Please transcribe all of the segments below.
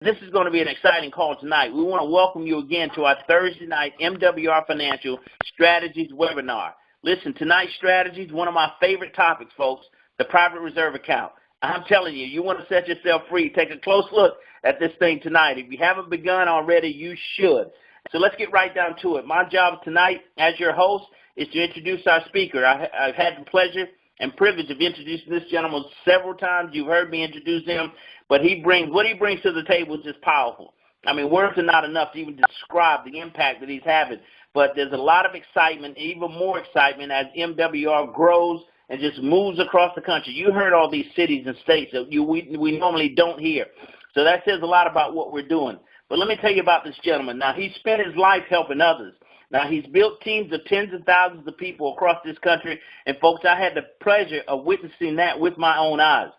This is going to be an exciting call tonight. We want to welcome you again to our Thursday night MWR Financial Strategies webinar. Listen, tonight's strategy is one of my favorite topics, folks, the private reserve account. I'm telling you, you want to set yourself free. Take a close look at this thing tonight. If you haven't begun already, you should. So let's get right down to it. My job tonight as your host is to introduce our speaker. I've had the pleasure and privilege of introducing this gentleman several times. You've heard me introduce him, but what he brings to the table is just powerful. I mean, words are not enough to even describe the impact that he's having, but there's a lot of excitement, even more excitement as MWR grows and just moves across the country. You heard all these cities and states that we normally don't hear. So that says a lot about what we're doing. But let me tell you about this gentleman. Now, he spent his life helping others. Now, he's built teams of tens of thousands of people across this country. And, folks, I had the pleasure of witnessing that with my own eyes.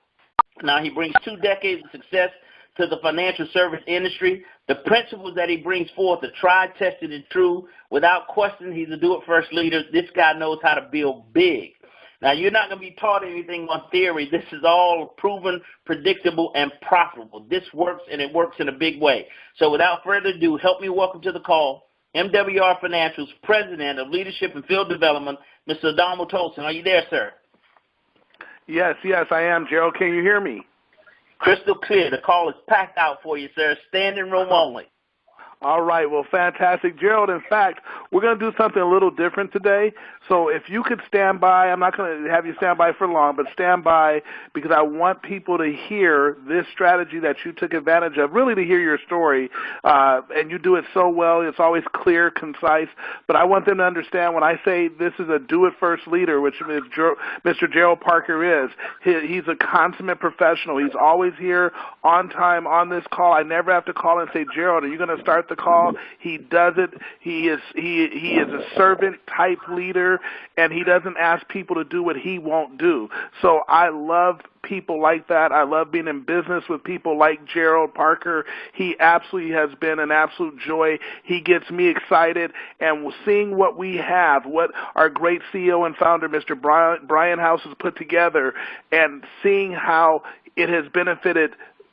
Now, he brings 2 decades of success to the financial service industry. The principles that he brings forth are tried, tested, and true. Without question, he's a do-it-first leader. This guy knows how to build big. Now, you're not going to be taught anything on theory. This is all proven, predictable, and profitable. This works, and it works in a big way. So without further ado, help me welcome to the call MWR Financial's President of Leadership and Field Development, Mr. Adamo Tolson. Are you there, sir? Yes, I am, Gerald. Can you hear me? Crystal clear. The call is packed out for you, sir. Standing room only. All right, well, fantastic. Gerald, in fact, we're going to do something a little different today. So if you could stand by, I'm not going to have you stand by for long, but stand by because I want people to hear this strategy that you took advantage of, really to hear your story. And you do it so well. It's always clear, concise. But I want them to understand when I say this is a do-it-first leader, which Mr. Gerald Parker is, he's a consummate professional. He's always here on time on this call. I never have to call and say, Gerald, are you going to start the call? He does it. He is a servant type leader, and he doesn't ask people to do what he won't do. So I love people like that. I love being in business with people like Gerald Parker. He absolutely has been an absolute joy. He gets me excited, and seeing what we have, what our great CEO and founder, Mr. Brian House, has put together, and seeing how it has benefited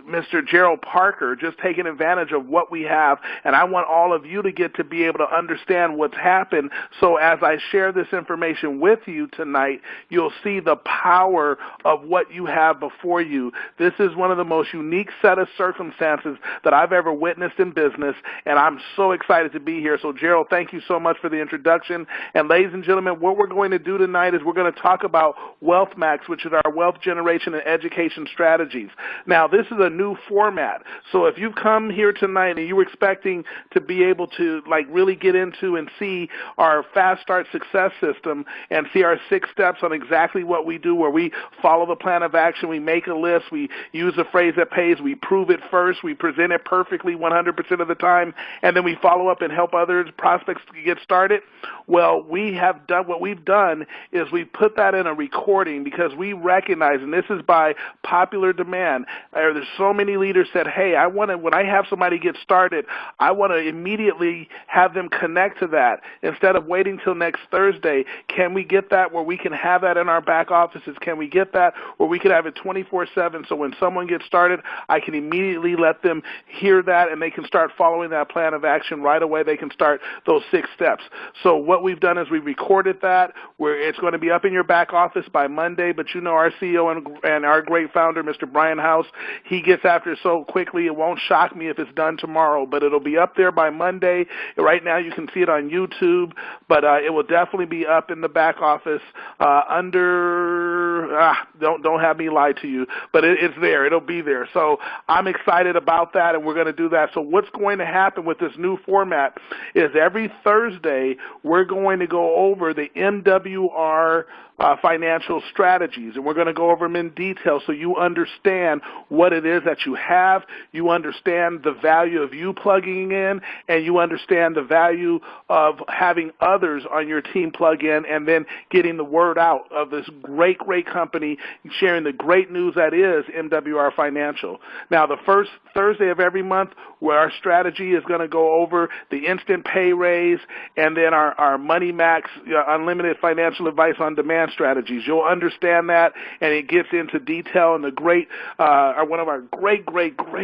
Mr. Gerald Parker, just taking advantage of what we have, and I want all of you to get to be able to understand what's happened. So as I share this information with you tonight, you'll see the power of what you have before you. This is one of the most unique set of circumstances that I've ever witnessed in business, and I'm so excited to be here. So Gerald, thank you so much for the introduction. And ladies and gentlemen, what we're going to do tonight is we're going to talk about WealthMax, which is our wealth generation and education strategies. Now, this is a new format. So if you've come here tonight and you were expecting to be able to really get into and see our Fast Start Success System and see our 6 steps on exactly what we do, where we follow the plan of action, we make a list, we use a phrase that pays, we prove it first, we present it perfectly 100% of the time, and then we follow up and help others, prospects, to get started. Well, what we've done is we put that in a recording because we recognize, and this is by popular demand, there's so many leaders said, hey, when I have somebody get started, I want to immediately have them connect to that instead of waiting till next Thursday. Can we get that where we can have that in our back offices? Can we get that where we can have it 24/7 so when someone gets started, I can immediately let them hear that and they can start following that plan of action right away. They can start those 6 steps. So what we've done is we recorded that where it's going to be up in your back office by Monday, but you know our CEO and our great founder, Mr. Brian House, he gets after it so quickly it won't shock me if it's done tomorrow, but it'll be up there by Monday. Right now you can see it on YouTube, but it will definitely be up in the back office don't have me lie to you, but it's there. It'll be there. So I'm excited about that, and we're going to do that. So what's going to happen with this new format is every Thursday we're going to go over the MWR financial strategies, and we're going to go over them in detail so you understand what it is that you have, you understand the value of you plugging in, and you understand the value of having others on your team plug in, and then getting the word out of this great company, sharing the great news that is MWR Financial. Now, the first Thursday of every month, where our strategy is going to go over the instant pay raise, and then our Money Max unlimited financial advice on demand strategies. You'll understand that, and it gets into detail, and the great one of our great,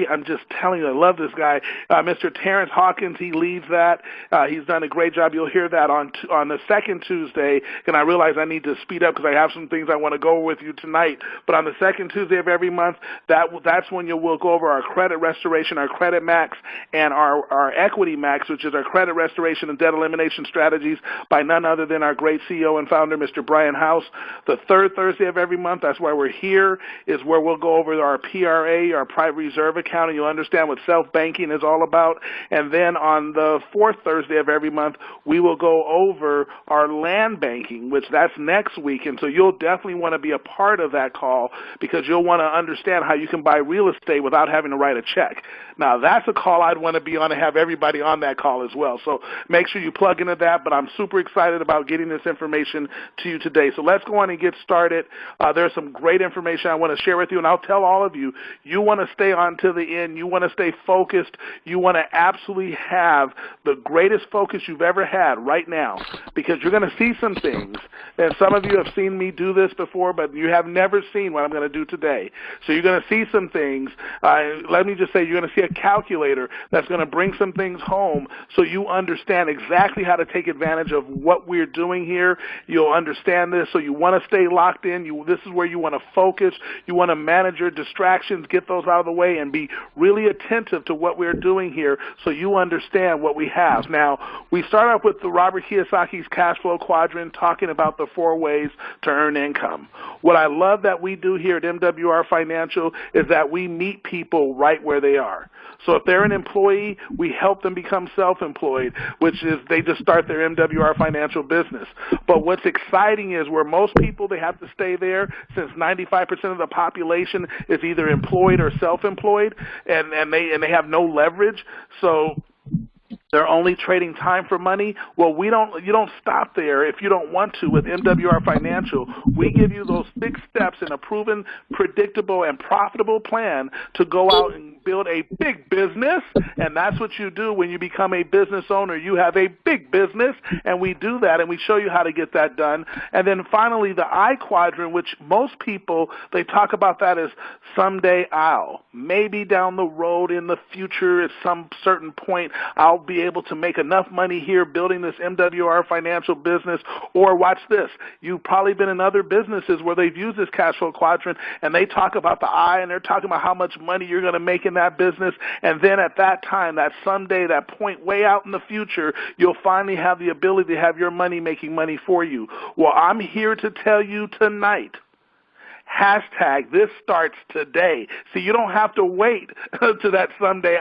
I'm just telling you, I love this guy. Mr. Terrence Hawkins, he leads that. He's done a great job. You'll hear that on the second Tuesday, and I realize I need to speed up because I have some things I want to go over with you tonight. But on the second Tuesday of every month, that's when we'll go over our credit restoration, our credit max, and our equity max, which is our credit restoration and debt elimination strategies by none other than our great CEO and founder, Mr. Brian House. The third Thursday of every month, that's why we're here, is where we'll go over our PRA, our private reserve account, and you'll understand what self-banking is all about. And then on the fourth Thursday of every month, we will go over our land banking, which that's next week. And so you'll definitely want to be a part of that call because you'll want to understand how you can buy real estate without having to write a check. Now, that's a call I'd want to be on and have everybody on that call as well. So make sure you plug into that, but I'm super excited about getting this information to you today. So let's go on and get started. There's some great information I want to share with you, and I'll tell all of you, you want to stay on to the end. You want to stay focused. You want to absolutely have the greatest focus you've ever had right now because you're going to see some things. And some of you have seen me do this before, but you have never seen what I'm going to do today. So you're going to see some things. Let me just say you're going to see a calculator that's going to bring some things home so you understand exactly how to take advantage of what we're doing here. You'll understand this, so you want to stay locked in. This is where you want to focus. You want to manage your distractions, get those out of the way, and be really attentive to what we're doing here so you understand what we have. Now, we start off with the Robert Kiyosaki's cash flow quadrant, talking about the 4 ways to earn income. What I love that we do here at MWR Financial is that we meet people right where they are. So if they're an employee, we help them become self-employed, which is they just start their MWR financial business. But what's exciting is where most people, they have to stay there since 95% of the population is either employed or self-employed, and they have no leverage. So they're only trading time for money. Well, you don't stop there if you don't want to with MWR Financial. We give you those 6 steps in a proven, predictable, and profitable plan to go out and build a big business, and that's what you do when you become a business owner. You have a big business, and we do that, and we show you how to get that done. And then finally, the I quadrant, which most people, they talk about that as someday maybe down the road in the future at some certain point, I'll be able to make enough money here building this MWR financial business. Or watch this, you've probably been in other businesses where they've used this cash flow quadrant and they talk about the I and they're talking about how much money you're going to make in that business, and then at that time, that someday, that point way out in the future, you'll finally have the ability to have your money making money for you. Well, I'm here to tell you tonight, hashtag this starts today. See, you don't have to wait to that someday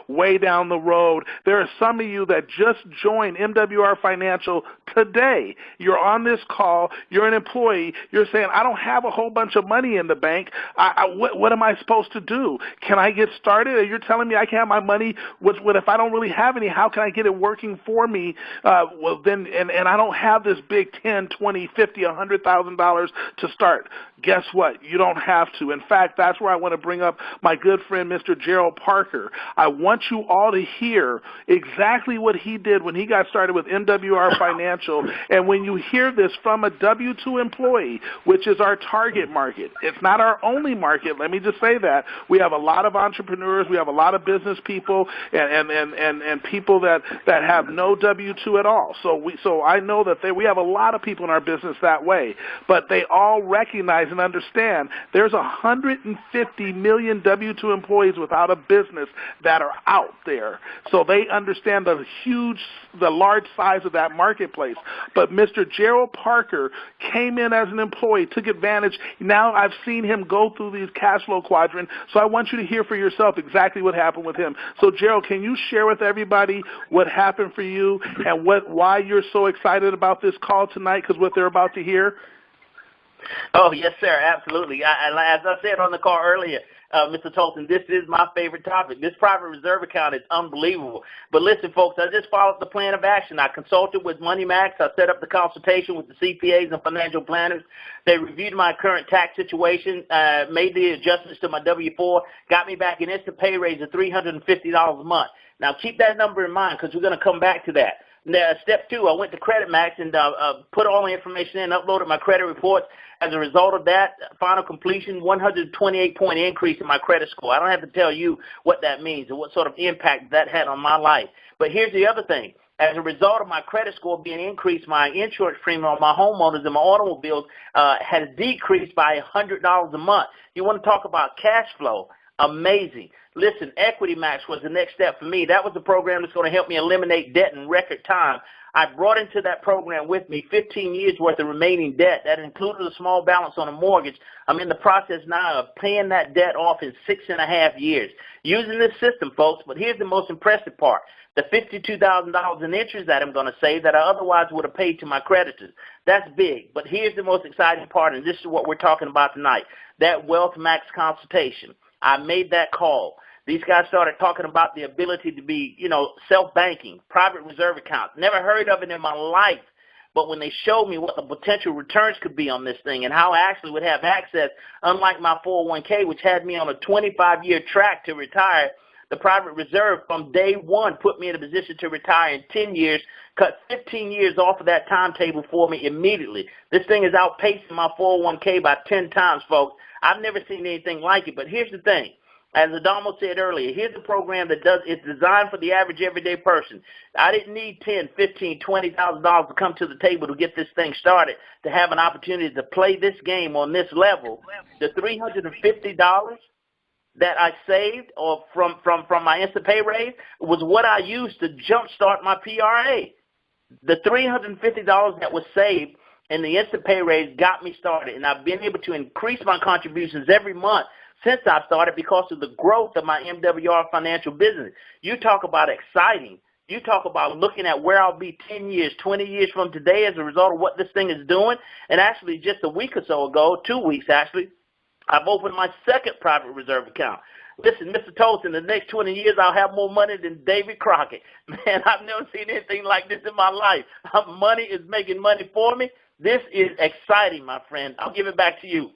way down the road. There are some of you that just joined MWR Financial today. You're on this call. You're an employee. You're saying, I don't have a whole bunch of money in the bank. What am I supposed to do? Can I get started? You're telling me I can have my money. What if I don't really have any? How can I get it working for me? Well, then, and I don't have this big $10, $20, $50, $100,000 to start. Guess what? You don't have to. In fact, that's where I want to bring up my good friend, Mr. Gerald Parker. I want you all to hear exactly what he did when he got started with MWR Financial. And when you hear this from a W-2 employee, which is our target market, it's not our only market. Let me just say that. We have a lot of entrepreneurs. We have a lot of business people and people that have no W-2 at all. So I know that we have a lot of people in our business that way. But they all recognize and understand there's 150 million W-2 employees without a business that are out there. So they understand the large size of that marketplace. But Mr. Gerald Parker came in as an employee, took advantage. Now I've seen him go through these cash flow quadrants, so I want you to hear for yourself exactly what happened with him. So Gerald, can you share with everybody what happened for you and why you're so excited about this call tonight, because what they're about to hear? Oh, yes, sir, absolutely. As I said on the call earlier, Mr. Tolson, this is my favorite topic. This private reserve account is unbelievable. But listen, folks, I just followed the plan of action. I consulted with WealthMax. I set up the consultation with the CPAs and financial planners. They reviewed my current tax situation, made the adjustments to my W-4, got me back an instant pay raise of $350 a month. Now, keep that number in mind because we're going to come back to that. Now, step 2, I went to WealthMax and put all the information in, uploaded my credit reports. As a result of that, final completion, 128-point increase in my credit score. I don't have to tell you what that means or what sort of impact that had on my life. But here's the other thing. As a result of my credit score being increased, my insurance premium on my homeowners and my automobiles has decreased by $100 a month. You want to talk about cash flow? Amazing. Listen, WealthMax was the next step for me. That was the program that's going to help me eliminate debt in record time. I brought into that program with me 15 years worth of remaining debt. That included a small balance on a mortgage. I'm in the process now of paying that debt off in 6.5 years using this system, folks. But here's the most impressive part. The $52,000 in interest that I'm going to save that I otherwise would have paid to my creditors. That's big. But here's the most exciting part, and this is what we're talking about tonight, that WealthMax consultation. I made that call. These guys started talking about the ability to be, self-banking, private reserve accounts. Never heard of it in my life. But when they showed me what the potential returns could be on this thing and how I actually would have access, unlike my 401k, which had me on a 25-year track to retire, the private reserve from day one put me in a position to retire in 10 years, cut 15 years off of that timetable for me immediately. This thing is outpacing my 401k by 10 times, folks. I've never seen anything like it. But here's the thing. As Adamo said earlier, here's a program that it's designed for the average everyday person. I didn't need $10,000, $15,000, $20,000 to come to the table to get this thing started, to have an opportunity to play this game on this level. The $350 that I saved or from my instant pay raise was what I used to jumpstart my PRA. The $350 that was saved in the instant pay raise got me started, and I've been able to increase my contributions every month since I started because of the growth of my MWR financial business. You talk about exciting. You talk about looking at where I'll be 10 years, 20 years from today as a result of what this thing is doing. And actually just a week or so ago, 2 weeks actually, I've opened my second private reserve account. Listen, Mr. Toast, in the next 20 years, I'll have more money than David Crockett. Man, I've never seen anything like this in my life. Money is making money for me. This is exciting, my friend. I'll give it back to you.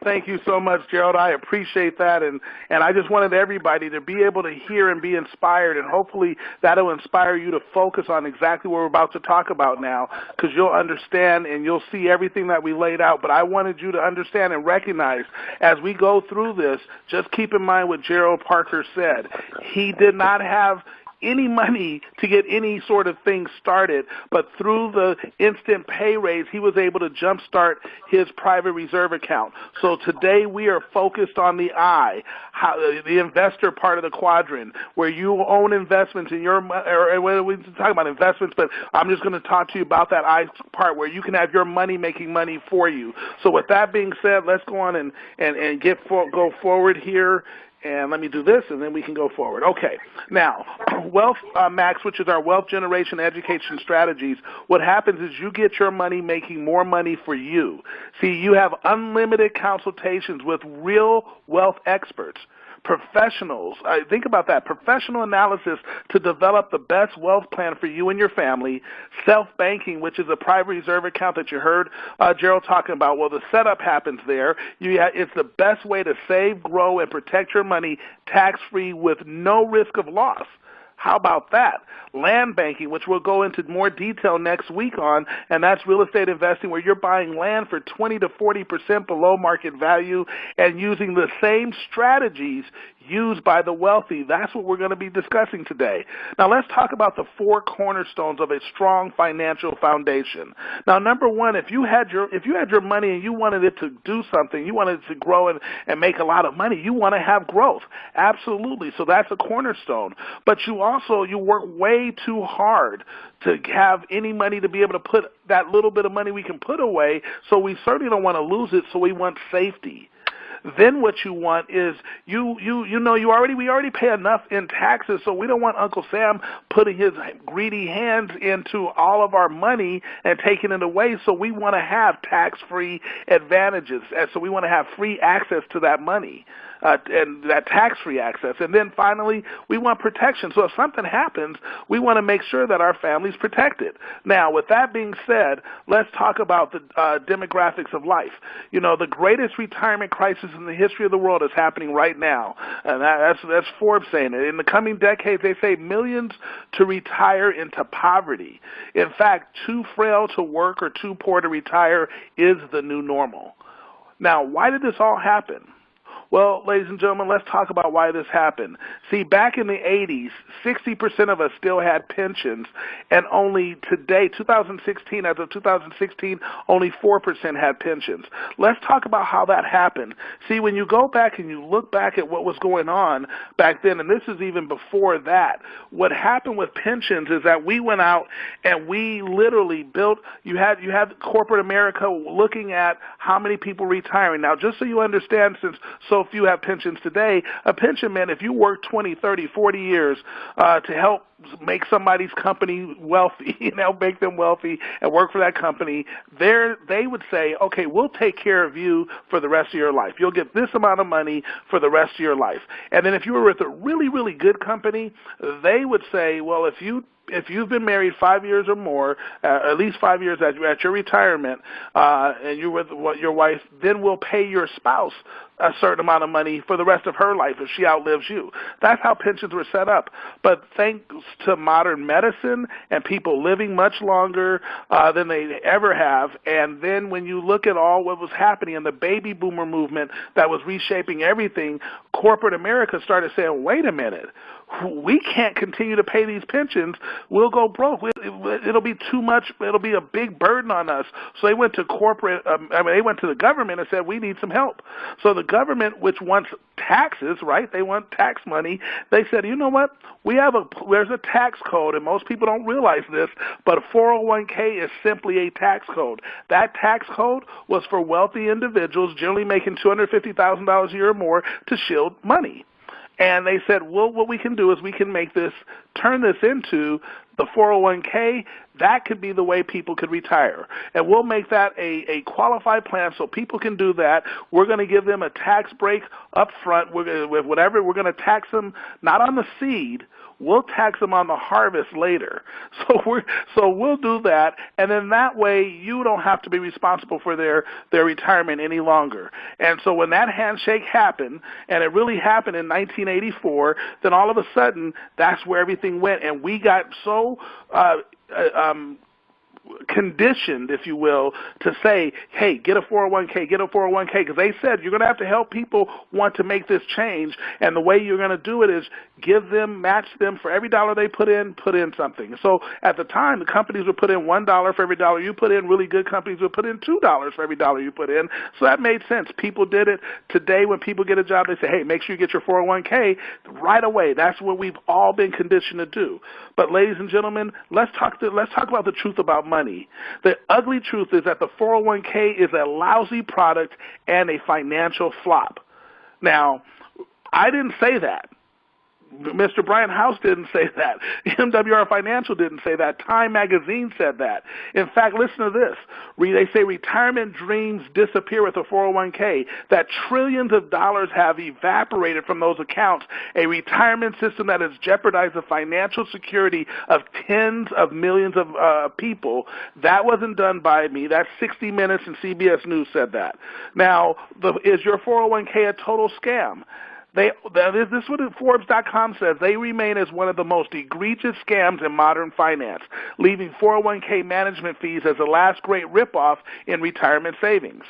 Thank you so much, Gerald. I appreciate that, and I just wanted everybody to be able to hear and be inspired, and hopefully that will inspire you to focus on exactly what we're about to talk about now, because you'll understand and you'll see everything that we laid out. But I wanted you to understand and recognize as we go through this, just keep in mind what Gerald Parker said. He did not have any money to get any sort of thing started, but through the instant pay raise, he was able to jumpstart his private reserve account. So today we are focused on the I, the investor part of the quadrant, where you own investments in your, or we're talking about investments, but I'm just going to talk to you about that I part where you can have your money making money for you. So with that being said, let's go on and go forward here. And let me do this, and then we can go forward. Okay. Now, WealthMax, which is our wealth generation education strategies, what happens is you get your money making more money for you. See, you have unlimited consultations with real wealth experts. Professionals, think about that, professional analysis to develop the best wealth plan for you and your family, self-banking, which is a private reserve account that you heard Gerald talking about. Well, the setup happens there. It's the best way to save, grow, and protect your money tax-free with no risk of loss. How about that? Land banking, which we'll go into more detail next week on, and that's real estate investing where you're buying land for 20 to 40% below market value and using the same strategies used by the wealthy. That's what we're going to be discussing today. Now let's talk about the 4 cornerstones of a strong financial foundation. Now, number one, if you had your money and you wanted it to do something, you wanted it to grow and make a lot of money, you want to have growth. Absolutely. So that's a cornerstone. But you work way too hard to have any money to be able to put that little bit of money we can put away, so we certainly don't want to lose it, so we want safety. Then what you want is we already pay enough in taxes, so we don't want Uncle Sam putting his greedy hands into all of our money and taking it away, so we want to have tax-free advantages, and so we want to have free access to that money. and that tax-free access. And then finally, we want protection. So if something happens, we want to make sure that our family's protected. Now, with that being said, let's talk about the demographics of life. You know, the greatest retirement crisis in the history of the world is happening right now, and that's Forbes saying it. In the coming decades, they say millions to retire into poverty. In fact, too frail to work or too poor to retire is the new normal. Now, why did this all happen? Well, ladies and gentlemen, let's talk about why this happened. See, back in the 80s, 60% of us still had pensions, and only today, 2016, as of 2016, only 4% had pensions. Let's talk about how that happened. See, when you go back and you look back at what was going on back then, and this is even before that, what happened with pensions is that we went out and we literally built, you had corporate America looking at how many people retiring. Now, just so you understand, since so few have pensions today, a pension, man, if you work 20, 30, 40 years to help make somebody's company wealthy, make them wealthy and work for that company, they would say, okay, we'll take care of you for the rest of your life. You'll get this amount of money for the rest of your life. And then if you were with a really, really good company, they would say, well, if you've been married 5 years or more, at least 5 years at your retirement, and you're with your wife, then we'll pay your spouse a certain amount of money for the rest of her life if she outlives you. That's how pensions were set up. But thanks to modern medicine and people living much longer than they ever have, and then when you look at all what was happening in the baby boomer movement that was reshaping everything, corporate America started saying, wait a minute, we can't continue to pay these pensions. We'll go broke. It'll be too much. It'll be a big burden on us. So they went to they went to the government and said, we need some help. So the government, which wants taxes, right? They want tax money. They said, you know what? There's a tax code, and most people don't realize this, but a 401k is simply a tax code. That tax code was for wealthy individuals, generally making $250,000 a year or more, to shield money. And they said, well, what we can do is we can turn this into the 401k. That could be the way people could retire. And we'll make that a qualified plan so people can do that. We're going to give them a tax break up front. We're going to tax them not on the seed. We'll tax them on the harvest later. So we'll do that, and then that way you don't have to be responsible for their retirement any longer. And so when that handshake happened, and it really happened in 1984, then all of a sudden that's where everything went, and we got so conditioned, if you will, to say, hey, get a 401k, because they said you're going to have to help people want to make this change, and the way you're going to do it is match them for every dollar they put in something. So at the time, the companies would put in $1 for every dollar you put in. Really good companies would put in $2 for every dollar you put in. So that made sense. People did it. Today, when people get a job, they say, hey, make sure you get your 401k right away. That's what we've all been conditioned to do. But ladies and gentlemen, let's talk about the truth about money. The ugly truth is that the 401k is a lousy product and a financial flop. Now, I didn't say that. Mr. Brian House didn't say that. MWR Financial didn't say that. Time Magazine said that. In fact, listen to this. They say retirement dreams disappear with a 401k, that trillions of dollars have evaporated from those accounts, a retirement system that has jeopardized the financial security of tens of millions of people. That wasn't done by me. That's 60 Minutes and CBS News said that. Now, is your 401k a total scam? This is what Forbes.com says. They remain as one of the most egregious scams in modern finance, leaving 401k management fees as the last great ripoff in retirement savings.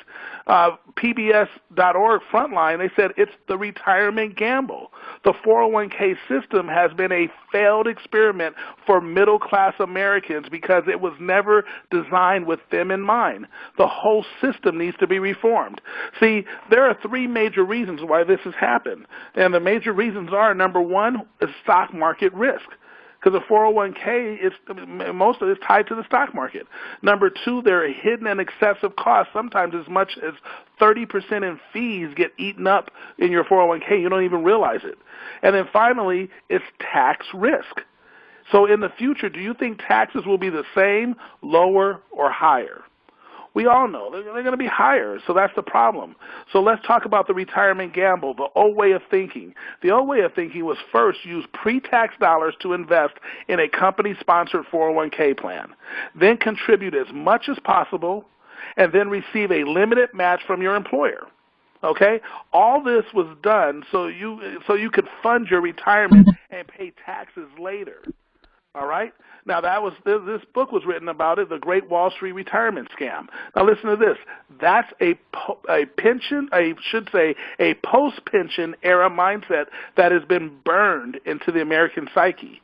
PBS.org Frontline, they said it's the retirement gamble. The 401k system has been a failed experiment for middle-class Americans because it was never designed with them in mind. The whole system needs to be reformed. See, there are three major reasons why this has happened. And the major reasons are, number one, is stock market risk. Because the 401k, most of it is tied to the stock market. Number two, there are hidden and excessive costs. Sometimes as much as 30% in fees get eaten up in your 401k. You don't even realize it. And then finally, it's tax risk. So in the future, do you think taxes will be the same, lower, or higher? We all know they're going to be higher, so that's the problem. So let's talk about the retirement gamble, the old way of thinking. The old way of thinking was first use pre-tax dollars to invest in a company-sponsored 401k plan, then contribute as much as possible, and then receive a limited match from your employer. Okay? All this was done so you could fund your retirement and pay taxes later. All right? Now, this book was written about it, The Great Wall Street Retirement Scam. Now, listen to this. That's a post-pension era mindset that has been burned into the American psyche.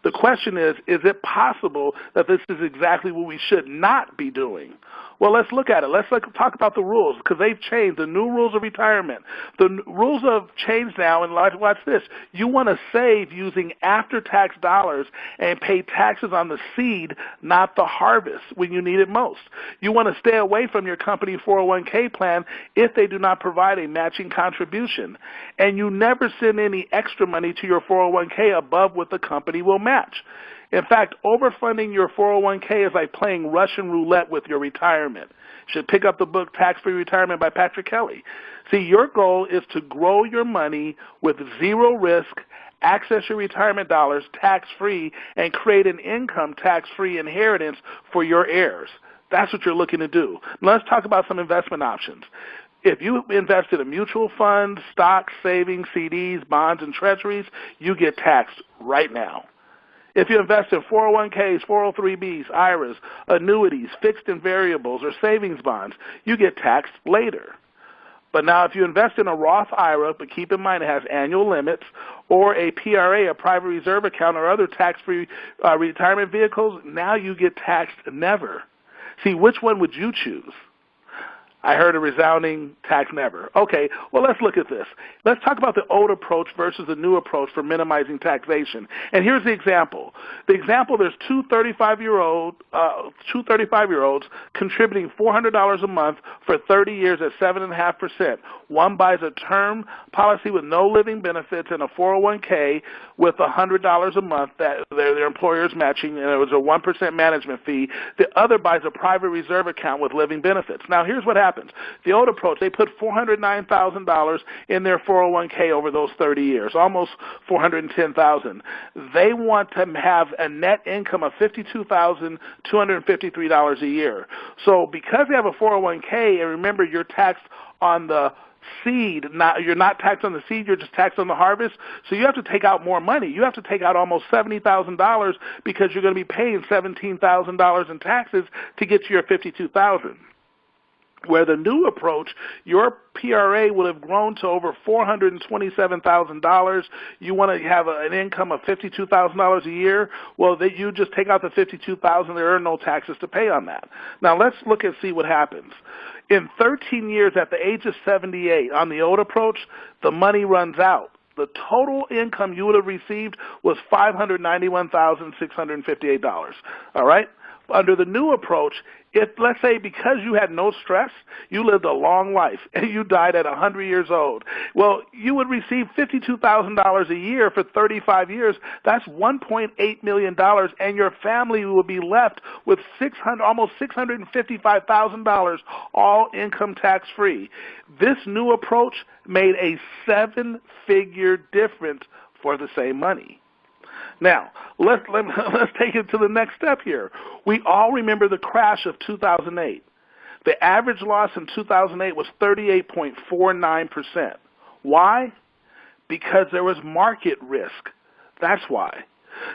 The question is it possible that this is exactly what we should not be doing? Well, let's look at it. Let's talk about the rules, because they've changed, the new rules of retirement. The rules have changed now, and watch this. You want to save using after-tax dollars and pay taxes on the seed, not the harvest, when you need it most. You want to stay away from your company 401k plan if they do not provide a matching contribution. And you never send any extra money to your 401k above what the company will match. In fact, overfunding your 401k is like playing Russian roulette with your retirement. You should pick up the book Tax-Free Retirement by Patrick Kelly. See, your goal is to grow your money with zero risk, access your retirement dollars tax-free, and create an income tax-free inheritance for your heirs. That's what you're looking to do. Now, let's talk about some investment options. If you invest in a mutual fund, stocks, savings, CDs, bonds, and treasuries, you get taxed right now. If you invest in 401ks, 403bs, IRAs, annuities, fixed and variables, or savings bonds, you get taxed later. But now if you invest in a Roth IRA, but keep in mind it has annual limits, or a PRA, a private reserve account, or other tax-free retirement vehicles, now you get taxed never. See, which one would you choose? I heard a resounding tax never. Okay, well, let's look at this. Let's talk about the old approach versus the new approach for minimizing taxation. And here's the example. There's two 35-year-olds contributing $400 a month for 30 years at 7.5%. One buys a term policy with no living benefits and a 401k with $100 a month that their employer's matching, and it was a 1% management fee. The other buys a private reserve account with living benefits. Now, here's what happens. The old approach, they put $409,000 in their 401k over those 30 years, almost $410,000. They want to have a net income of $52,253 a year. So because they have a 401k, and remember, you're taxed on the seed, you're not taxed on the seed, you're just taxed on the harvest. So you have to take out more money. You have to take out almost $70,000 because you're going to be paying $17,000 in taxes to get to your $52,000. Where the new approach, your PRA will have grown to over $427,000. You want to have an income of $52,000 a year. Well, you just take out the $52,000. There are no taxes to pay on that. Now let's look and see what happens. In 13 years, at the age of 78, on the old approach, the money runs out. The total income you would have received was $591,658. All right. Under the new approach, if, let's say, because you had no stress, you lived a long life and you died at 100 years old, well, you would receive $52,000 a year for 35 years. That's $1.8 million, and your family would be left with almost $655,000, all income tax-free. This new approach made a 7-figure difference for the same money. Now, let's take it to the next step here. We all remember the crash of 2008. The average loss in 2008 was 38.49%. Why? Because there was market risk. That's why.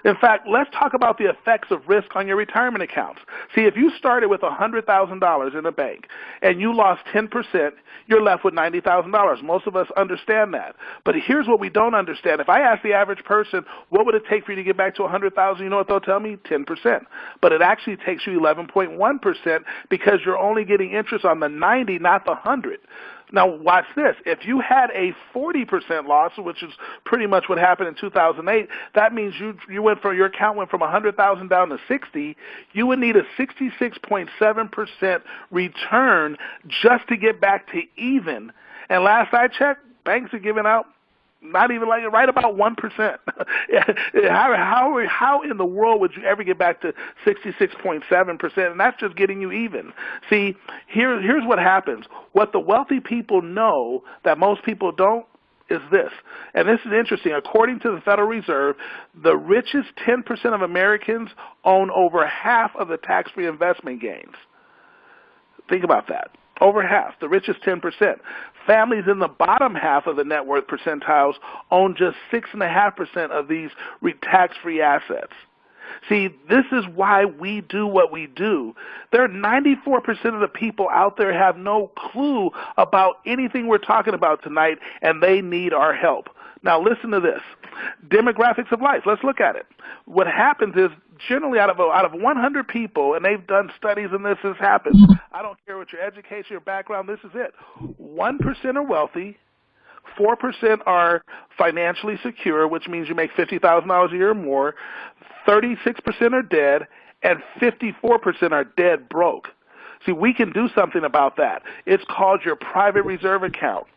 In fact, let's talk about the effects of risk on your retirement accounts. See, if you started with $100,000 in a bank and you lost 10%, you're left with $90,000. Most of us understand that. But here's what we don't understand. If I ask the average person, what would it take for you to get back to $100,000, you know what they'll tell me? 10%. But it actually takes you 11.1% because you're only getting interest on the 90, not the 100. Now, watch this. If you had a 40% loss, which is pretty much what happened in 2008, that means your account went from $100,000 down to $60. You would need a 66.7% return just to get back to even. And last I checked, banks are giving out Not even like right about 1%. How in the world would you ever get back to 66.7%? And that's just getting you even. See, here's what happens. What the wealthy people know that most people don't is this. And this is interesting. According to the Federal Reserve, the richest 10% of Americans own over half of the tax-free investment gains. Think about that. Over half, the richest 10%. Families in the bottom half of the net worth percentiles own just 6.5% of these tax-free assets. See, this is why we do what we do. There are 94% of the people out there have no clue about anything we're talking about tonight, and they need our help. Now listen to this. Demographics of life. Let's look at it. What happens is generally out of 100 people, and they've done studies and this has happened. I don't care what your education, your background, this is it. 1% are wealthy, 4% are financially secure, which means you make $50,000 a year or more, 36% are dead, and 54% are dead broke. See, we can do something about that. It's called your private reserve account.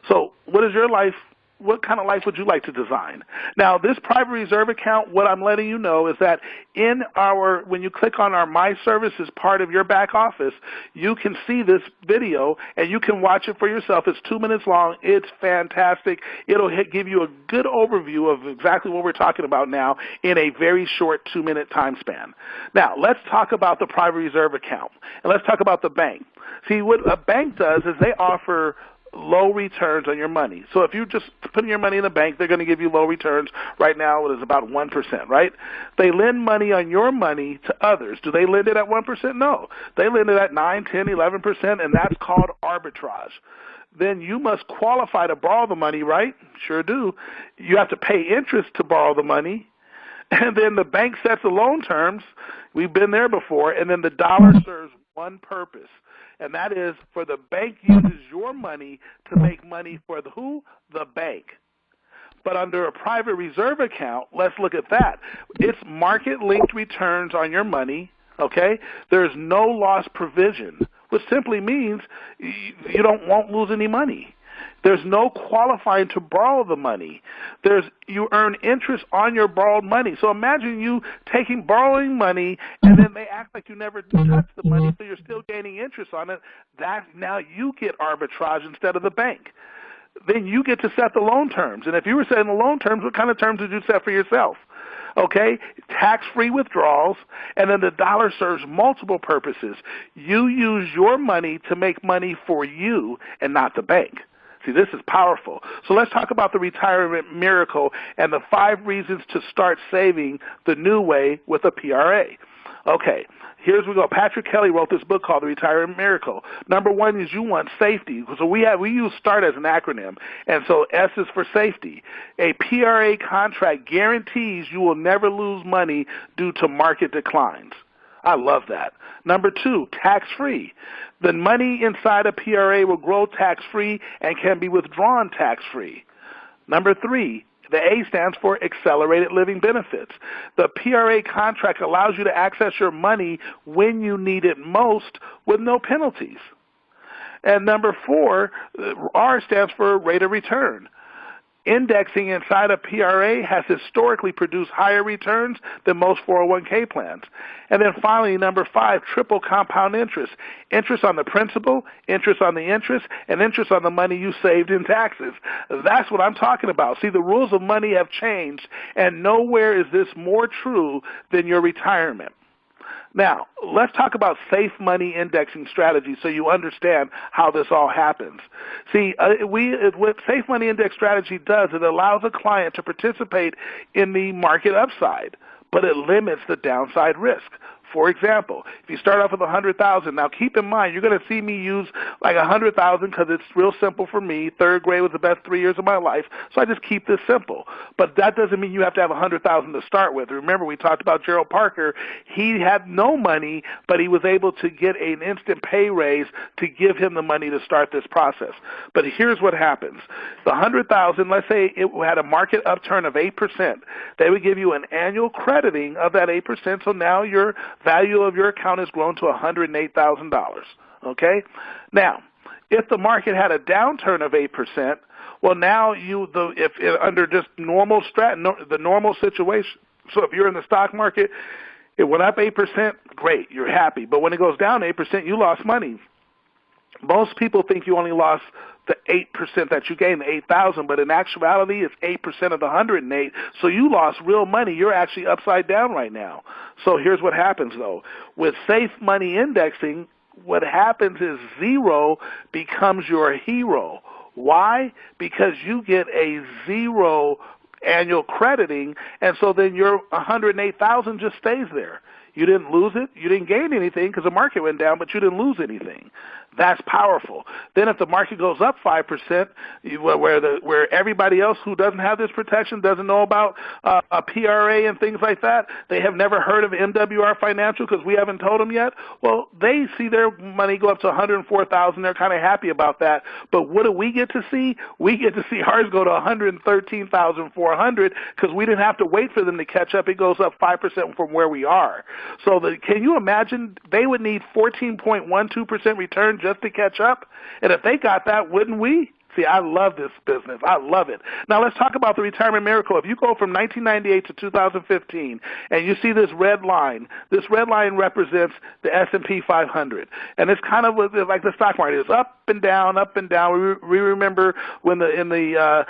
So what is your life? What kind of life would you like to design? Now, this private reserve account, what I'm letting you know is that when you click on our My Services part of your back office, you can see this video and you can watch it for yourself. It's 2 minutes long. It's fantastic. It'll give you a good overview of exactly what we're talking about now in a very short 2-minute time span. Now, let's talk about the private reserve account, and let's talk about the bank. See, what a bank does is they offer low returns on your money. So if you just put your money in the bank, they're going to give you low returns. Right now it is about 1%, right? They lend money on your money to others. Do they lend it at 1%? No. They lend it at 9, 10, 11%, and that's called arbitrage. Then you must qualify to borrow the money, right? Sure do. You have to pay interest to borrow the money. And then the bank sets the loan terms. We've been there before. And then the dollar serves one purpose. And that is for the bank uses your money to make money for the who? The bank. But under a private reserve account, let's look at that. It's market-linked returns on your money, okay? There's no loss provision, which simply means you won't lose any money. There's no qualifying to borrow the money. You earn interest on your borrowed money. So imagine you borrowing money, and then they act like you never touched the money, so you're still gaining interest on it. Now you get arbitrage instead of the bank. Then you get to set the loan terms. And if you were setting the loan terms, what kind of terms did you set for yourself? Okay, tax-free withdrawals, and then the dollar serves multiple purposes. You use your money to make money for you and not the bank. See, this is powerful. So let's talk about the retirement miracle and the 5 reasons to start saving the new way with a PRA. Okay, here's we go. Patrick Kelly wrote this book called The Retirement Miracle. Number 1 is you want safety. So we use START as an acronym, and so S is for safety. A PRA contract guarantees you will never lose money due to market declines. I love that. Number 2, tax-free. The money inside a PRA will grow tax-free and can be withdrawn tax-free. Number 3, the A stands for accelerated living benefits. The PRA contract allows you to access your money when you need it most with no penalties. And number 4, R stands for rate of return. Indexing inside a PRA has historically produced higher returns than most 401k plans. And then finally, number 5, triple compound interest. Interest on the principal, interest on the interest, and interest on the money you saved in taxes. That's what I'm talking about. See, the rules of money have changed, and nowhere is this more true than your retirement. Now, let's talk about safe money indexing strategies so you understand how this all happens. See, what safe money index strategy does, it allows a client to participate in the market upside, but it limits the downside risk. For example, if you start off with $100,000, now keep in mind, you're going to see me use like $100,000 because it's real simple for me. 3rd grade was the best 3 years of my life, so I just keep this simple. But that doesn't mean you have to have $100,000 to start with. Remember, we talked about Gerald Parker. He had no money, but he was able to get an instant pay raise to give him the money to start this process. But here's what happens. The $100,000, let's say it had a market upturn of 8%. They would give you an annual crediting of that 8%, so now your value of your account has grown to $108,000, okay? Now, if the market had a downturn of 8%, Well, now if under just the normal situation. So if you're in the stock market, it went up 8%, great, you're happy. But when it goes down 8%, you lost money. Most people think you only lost the 8% that you gained, the 8,000, but in actuality, it's 8% of the 108. So you lost real money. You're actually upside down right now. So here's what happens, though. With safe money indexing, what happens is zero becomes your hero. Why? Because you get a zero annual crediting, and so then your 108,000 just stays there. You didn't lose it. You didn't gain anything because the market went down, but you didn't lose anything. That's powerful. Then if the market goes up 5%, where everybody else who doesn't have this protection doesn't know about a PRA and things like that, they have never heard of MWR Financial because we haven't told them yet. Well, they see their money go up to 104,000. They're kind of happy about that. But what do we get to see? We get to see ours go to 113,400 because we didn't have to wait for them to catch up. It goes up 5% from where we are. So can you imagine they would need 14.12% return just to catch up? And if they got that, wouldn't we? See, I love this business. I love it. Now let's talk about the retirement miracle. If you go from 1998 to 2015 and you see this red line represents the S&P 500. And it's kind of like the stock market. It's up and down, up and down. We remember when in the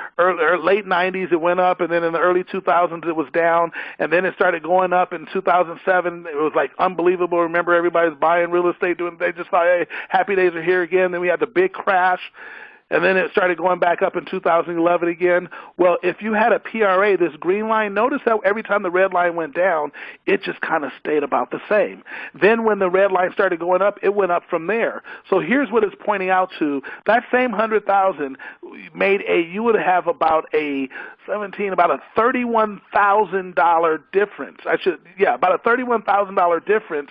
late 90s it went up, and then in the early 2000s it was down, and then it started going up in 2007. It was like unbelievable. Remember, everybody's buying real estate. They just thought, hey, happy days are here again. Then we had the big crash. And then it started going back up in 2011 again. Well, if you had a PRA, this green line, notice how every time the red line went down, it just kind of stayed about the same. Then when the red line started going up, it went up from there. So here's what it's pointing out to. That same 100,000 you would have about a $31,000 difference. About a $31,000 difference.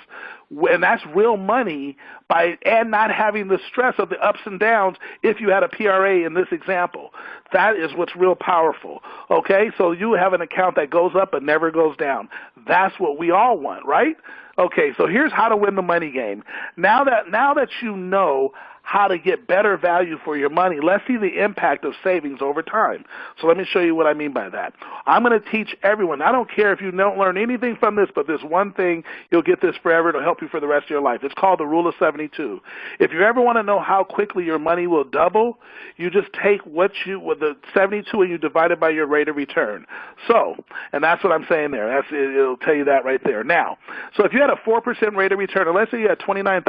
And that's real money and not having the stress of the ups and downs if you had a PRA in this example. That is what's real powerful. Okay, so you have an account that goes up but never goes down. That's what we all want, right? Okay, so here's how to win the money game. Now that you know how to get better value for your money, let's see the impact of savings over time. So let me show you what I mean by that. I'm going to teach everyone. I don't care if you don't learn anything from this, but this one thing, you'll get this forever. It'll help you for the rest of your life. It's called the Rule of 72. If you ever want to know how quickly your money will double, you just take with the 72 and you divide it by your rate of return. So, and that's what I'm saying there. It'll tell you that right there. Now, so if you had a 4% rate of return, and let's say you had at 29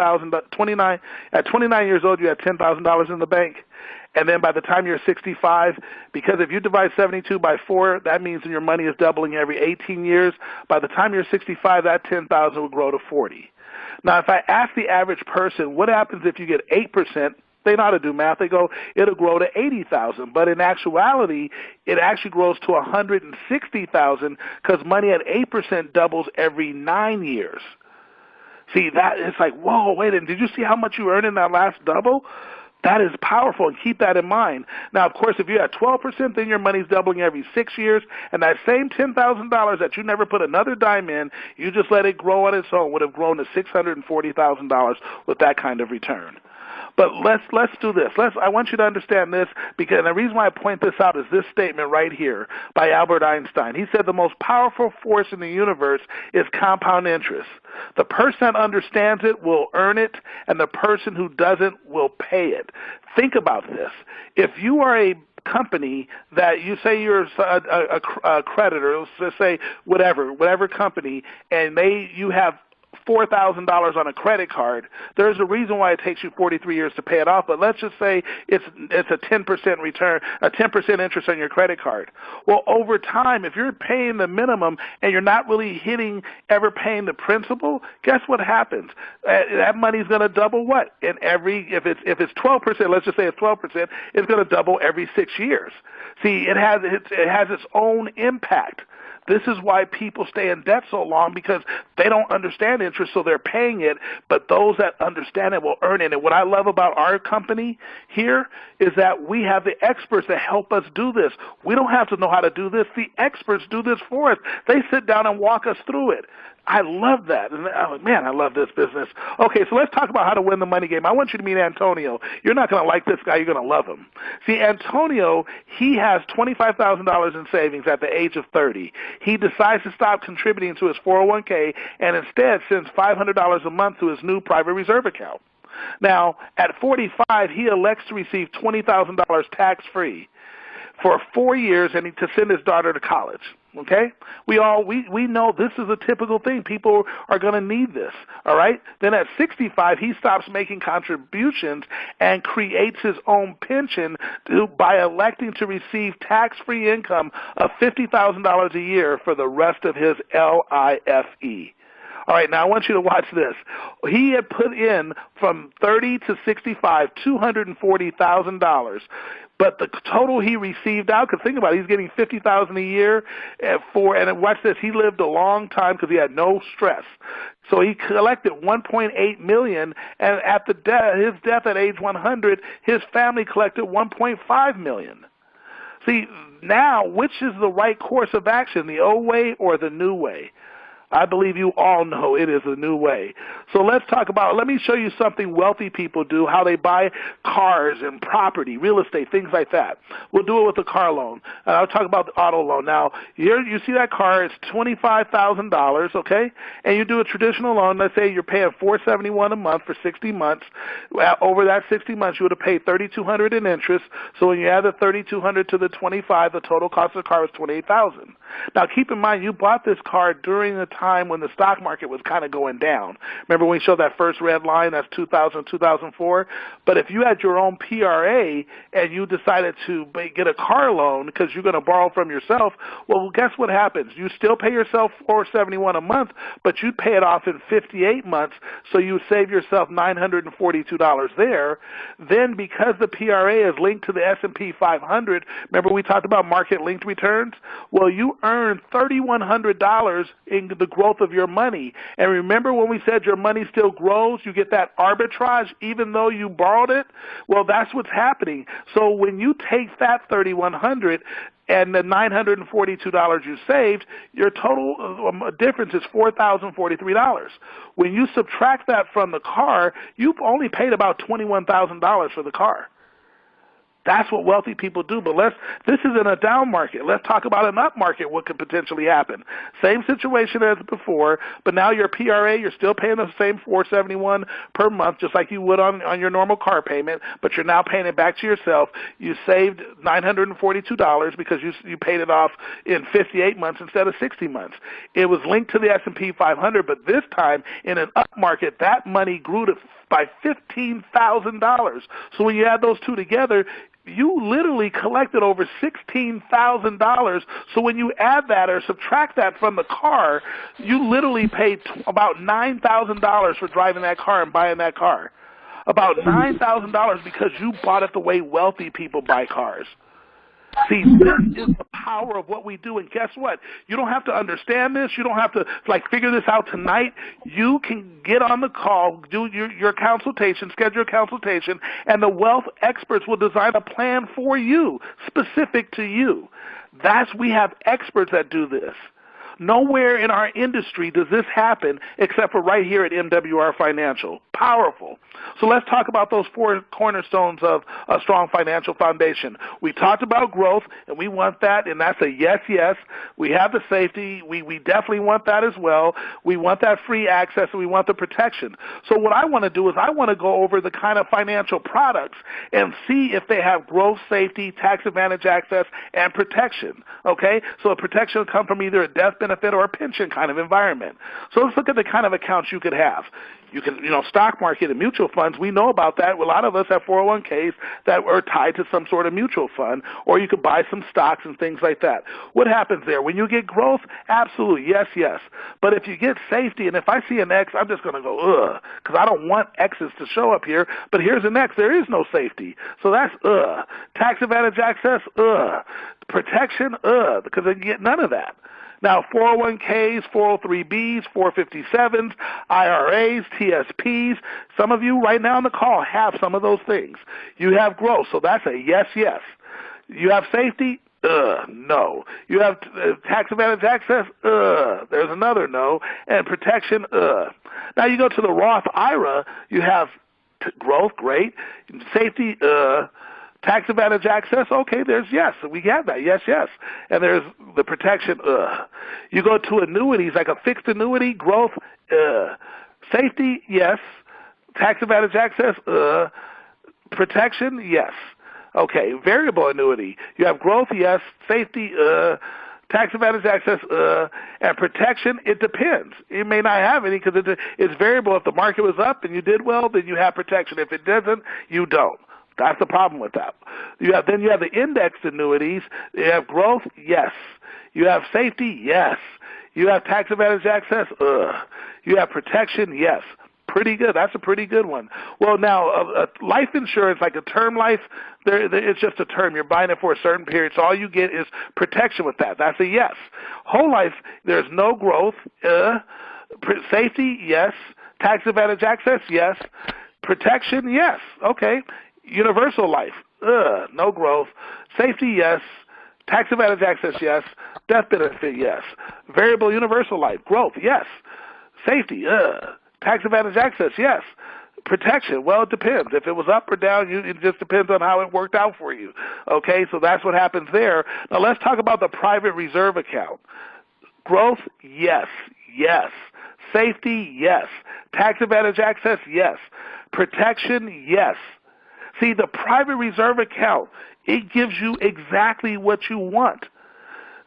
years old, you had $10,000 in the bank, and then by the time you're 65, because if you divide 72 by 4, that means your money is doubling every 18 years. By the time you're 65, that 10,000 will grow to 40. Now, if I ask the average person, what happens if you get 8%? They know how to do math. They go, it'll grow to 80,000. But in actuality, it actually grows to 160,000 because money at 8% doubles every 9 years. See, that it's like, whoa, wait a minute, did you see how much you earned in that last double? That is powerful, and keep that in mind. Now, of course, if you had 12%, then your money's doubling every 6 years, and that same $10,000 that you never put another dime in, you just let it grow on its own, would have grown to $640,000 with that kind of return. But let's do this. I want you to understand this, because the reason why I point this out is this statement right here by Albert Einstein. He said the most powerful force in the universe is compound interest. The person that understands it will earn it, and the person who doesn't will pay it. Think about this. If you are a company that you say you're a creditor, let's just say whatever company, and you have $4,000 on a credit card, there's a reason why it takes you 43 years to pay it off, but let's just say it's a 10% return, a 10% interest on your credit card. Well, over time, if you're paying the minimum and you're not really ever paying the principal, guess what happens? That money's going to double what? If it's 12%, let's just say it's 12%, it's going to double every 6 years. See, it has its own impact. This is why people stay in debt so long, because they don't understand interest, so they're paying it, but those that understand it will earn it. And what I love about our company here is that we have the experts that help us do this. We don't have to know how to do this. The experts do this for us. They sit down and walk us through it. I love that. And man, I love this business. Okay, so let's talk about how to win the money game. I want you to meet Antonio. You're not going to like this guy. You're going to love him. See, Antonio, he has $25,000 in savings at the age of 30. He decides to stop contributing to his 401k and instead sends $500 a month to his new private reserve account. Now, at 45, he elects to receive $20,000 tax-free for 4 years and to send his daughter to college. Okay? We know this is a typical thing. People are going to need this. All right? Then at 65, he stops making contributions and creates his own pension by electing to receive tax-free income of $50,000 a year for the rest of his LIFE. All right, now I want you to watch this. He had put in from 30 to 65, $240,000. But the total he received out, because think about it, he's getting $50,000 a year and watch this, he lived a long time because he had no stress. So he collected $1.8 million, and at his death at age 100, his family collected $1.5 million. See, now, which is the right course of action, the old way or the new way? I believe you all know it is a new way. So let me show you something wealthy people do, how they buy cars and property, real estate, things like that. We'll do it with a car loan. And I'll talk about the auto loan. Now, here you see that car, it's $25,000, okay? And you do a traditional loan. Let's say you're paying $471 a month for 60 months. Over that 60 months, you would have paid $3,200 in interest. So when you add the $3,200 to the 25, the total cost of the car was $28,000. Now, keep in mind, you bought this car during the time when the stock market was kind of going down. Remember when we showed that first red line, that's 2000, 2004? But if you had your own PRA and you decided to get a car loan because you're going to borrow from yourself, well, guess what happens? You still pay yourself $471 a month, but you pay it off in 58 months, so you save yourself $942 there. Then because the PRA is linked to the S&P 500, remember we talked about market-linked returns? Well, you earn $3,100 in the growth of your money. And remember when we said your money still grows, you get that arbitrage even though you borrowed it? Well, that's what's happening. So when you take that $3,100 and the $942 you saved, your total difference is $4,043. When you subtract that from the car, you've only paid about $21,000 for the car. That's what wealthy people do. But this is in a down market. Let's talk about an up market, what could potentially happen. Same situation as before, but now your PRA, you're still paying the same $471 per month, just like you would on your normal car payment, but you're now paying it back to yourself. You saved $942 because you paid it off in 58 months instead of 60 months. It was linked to the S&P 500, but this time in an up market, that money grew by $15,000. So when you add those two together, you literally collected over $16,000. So when you add that or subtract that from the car, you literally paid about $9,000 for driving that car and buying that car. About $9,000 because you bought it the way wealthy people buy cars. See, this is the power of what we do, and guess what? You don't have to understand this. You don't have to, figure this out tonight. You can get on the call, do your consultation, schedule a consultation, and the wealth experts will design a plan for you, specific to you. We have experts that do this. Nowhere in our industry does this happen except for right here at MWR Financial. Powerful. So let's talk about those four cornerstones of a strong financial foundation. We talked about growth, and we want that, and that's a yes, yes. We have the safety. We definitely want that as well. We want that free access, and we want the protection. So what I want to do is I want to go over the kind of financial products and see if they have growth, safety, tax advantage access, and protection. Okay? So a protection will come from either a death benefit or a pension kind of environment. So let's look at the kind of accounts you could have. You can, stock market and mutual funds, we know about that. A lot of us have 401ks that are tied to some sort of mutual fund, or you could buy some stocks and things like that. What happens there? When you get growth, absolutely, yes, yes. But if you get safety, and if I see an X, I'm just going to go, ugh, because I don't want X's to show up here, but here's an X. There is no safety. So that's, Tax advantage access, Protection, because they get none of that. Now, 401ks, 403bs, 457s, IRAs, TSPs, some of you right now on the call have some of those things. You have growth, so that's a yes, yes. You have safety? No. You have tax advantage access? There's another no. And protection? Now you go to the Roth IRA, you have growth, great. Safety, tax advantage access, okay, there's yes. We have that, yes, yes. And there's the protection, You go to annuities, like a fixed annuity, growth, safety, yes. Tax advantage access, protection, yes. Okay, variable annuity. You have growth, yes. Safety, tax advantage access, and protection, it depends. You may not have any because it's variable. If the market was up and you did well, then you have protection. If it doesn't, you don't. That's the problem with that. Then you have the indexed annuities. You have growth, yes. You have safety, yes. You have tax advantage access, You have protection, yes. Pretty good. That's a pretty good one. Well, now, life insurance, like a term life, it's just a term. You're buying it for a certain period, so all you get is protection with that. That's a yes. Whole life, there's no growth. Safety, yes. Tax advantage access, yes. Protection, yes. Okay. Universal life, no growth. Safety, yes. Tax advantage access, yes. Death benefit, yes. Variable universal life, growth, yes. Safety, Tax advantage access, yes. Protection, well, it depends. If it was up or down, it just depends on how it worked out for you. Okay, so that's what happens there. Now let's talk about the private reserve account. Growth, yes, yes. Safety, yes. Tax advantage access, yes. Protection, yes. See, the private reserve account, it gives you exactly what you want.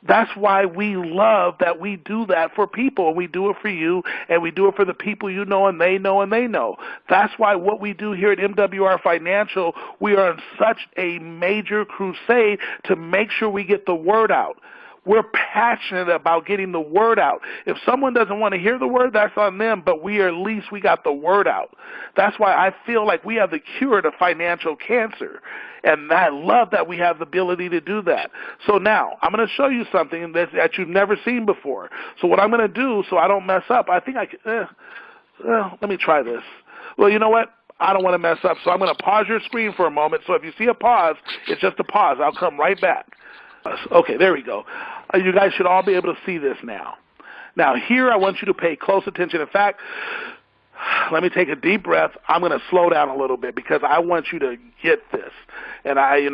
That's why we love that we do that for people, and we do it for you, and we do it for the people you know, and they know, and they know. That's why what we do here at MWR Financial, we are on such a major crusade to make sure we get the word out. We're passionate about getting the word out. If someone doesn't want to hear the word, that's on them, but we got the word out. That's why I feel like we have the cure to financial cancer. And I love that we have the ability to do that. So now, I'm going to show you something that you've never seen before. So what I'm going to do, so I don't mess up, I think I can, let me try this. Well, you know what? I don't want to mess up, so I'm going to pause your screen for a moment. So if you see a pause, it's just a pause. I'll come right back. Okay, there we go. You guys should all be able to see this now. Now, here I want you to pay close attention. In fact, let me take a deep breath. I'm going to slow down a little bit because I want you to get this. And I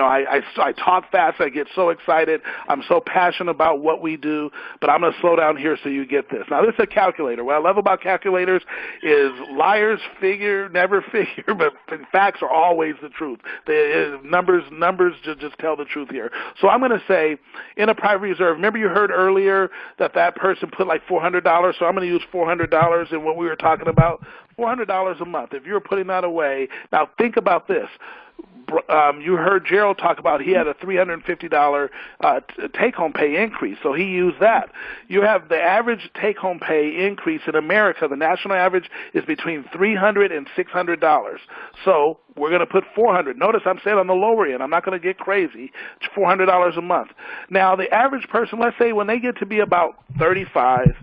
talk fast. I get so excited. I'm so passionate about what we do, but I'm going to slow down here so you get this. Now, this is a calculator. What I love about calculators is liars never figure, but facts are always the truth. Numbers just tell the truth here. So I'm going to say in a private reserve, remember you heard earlier that person put like $400, so I'm going to use $400 in what we were talking about. $400 a month. If you're putting that away, now think about this. You heard Gerald talk about he had a $350 take-home pay increase, so he used that. You have the average take-home pay increase in America. The national average is between $300 and $600. So we're going to put $400. Notice I'm saying on the lower end. I'm not going to get crazy. It's $400 a month. Now, the average person, let's say when they get to be about 35,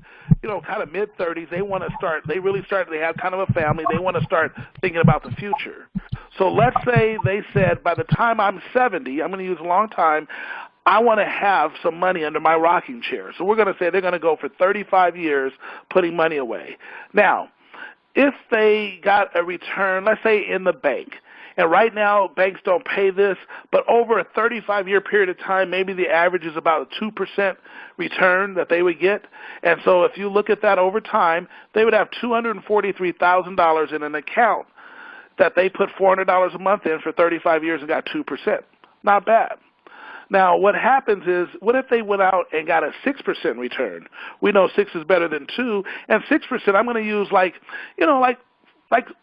kind of mid-30s, they have kind of a family. They want to start thinking about the future. So let's say they said, by the time I'm 70, I'm going to use a long time, I want to have some money under my rocking chair. So we're going to say they're going to go for 35 years putting money away. Now, if they got a return, let's say in the bank, and right now banks don't pay this, but over a 35-year period of time, maybe the average is about a 2% return that they would get. And so if you look at that over time, they would have $243,000 in an account that they put $400 a month in for 35 years and got 2%. Not bad. Now, what happens is, what if they went out and got a 6% return? We know 6 is better than 2, and 6% I'm going to use like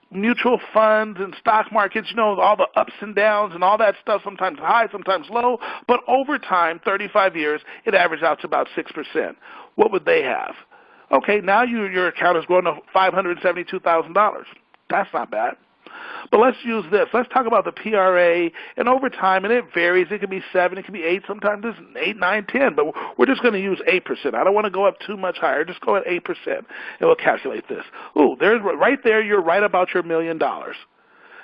mutual funds and stock markets, all the ups and downs and all that stuff, sometimes high, sometimes low, but over time, 35 years, it averages out to about 6%. What would they have? Okay, now your account is growing to $572,000. That's not bad. But let's use this. Let's talk about the PRA, and over time, and it varies. It can be 7, it can be 8, sometimes it's 8, 9, 10, but we're just going to use 8%. I don't want to go up too much higher. Just go at 8%, and we'll calculate this. Ooh, there's right there, you're right about your $1 million.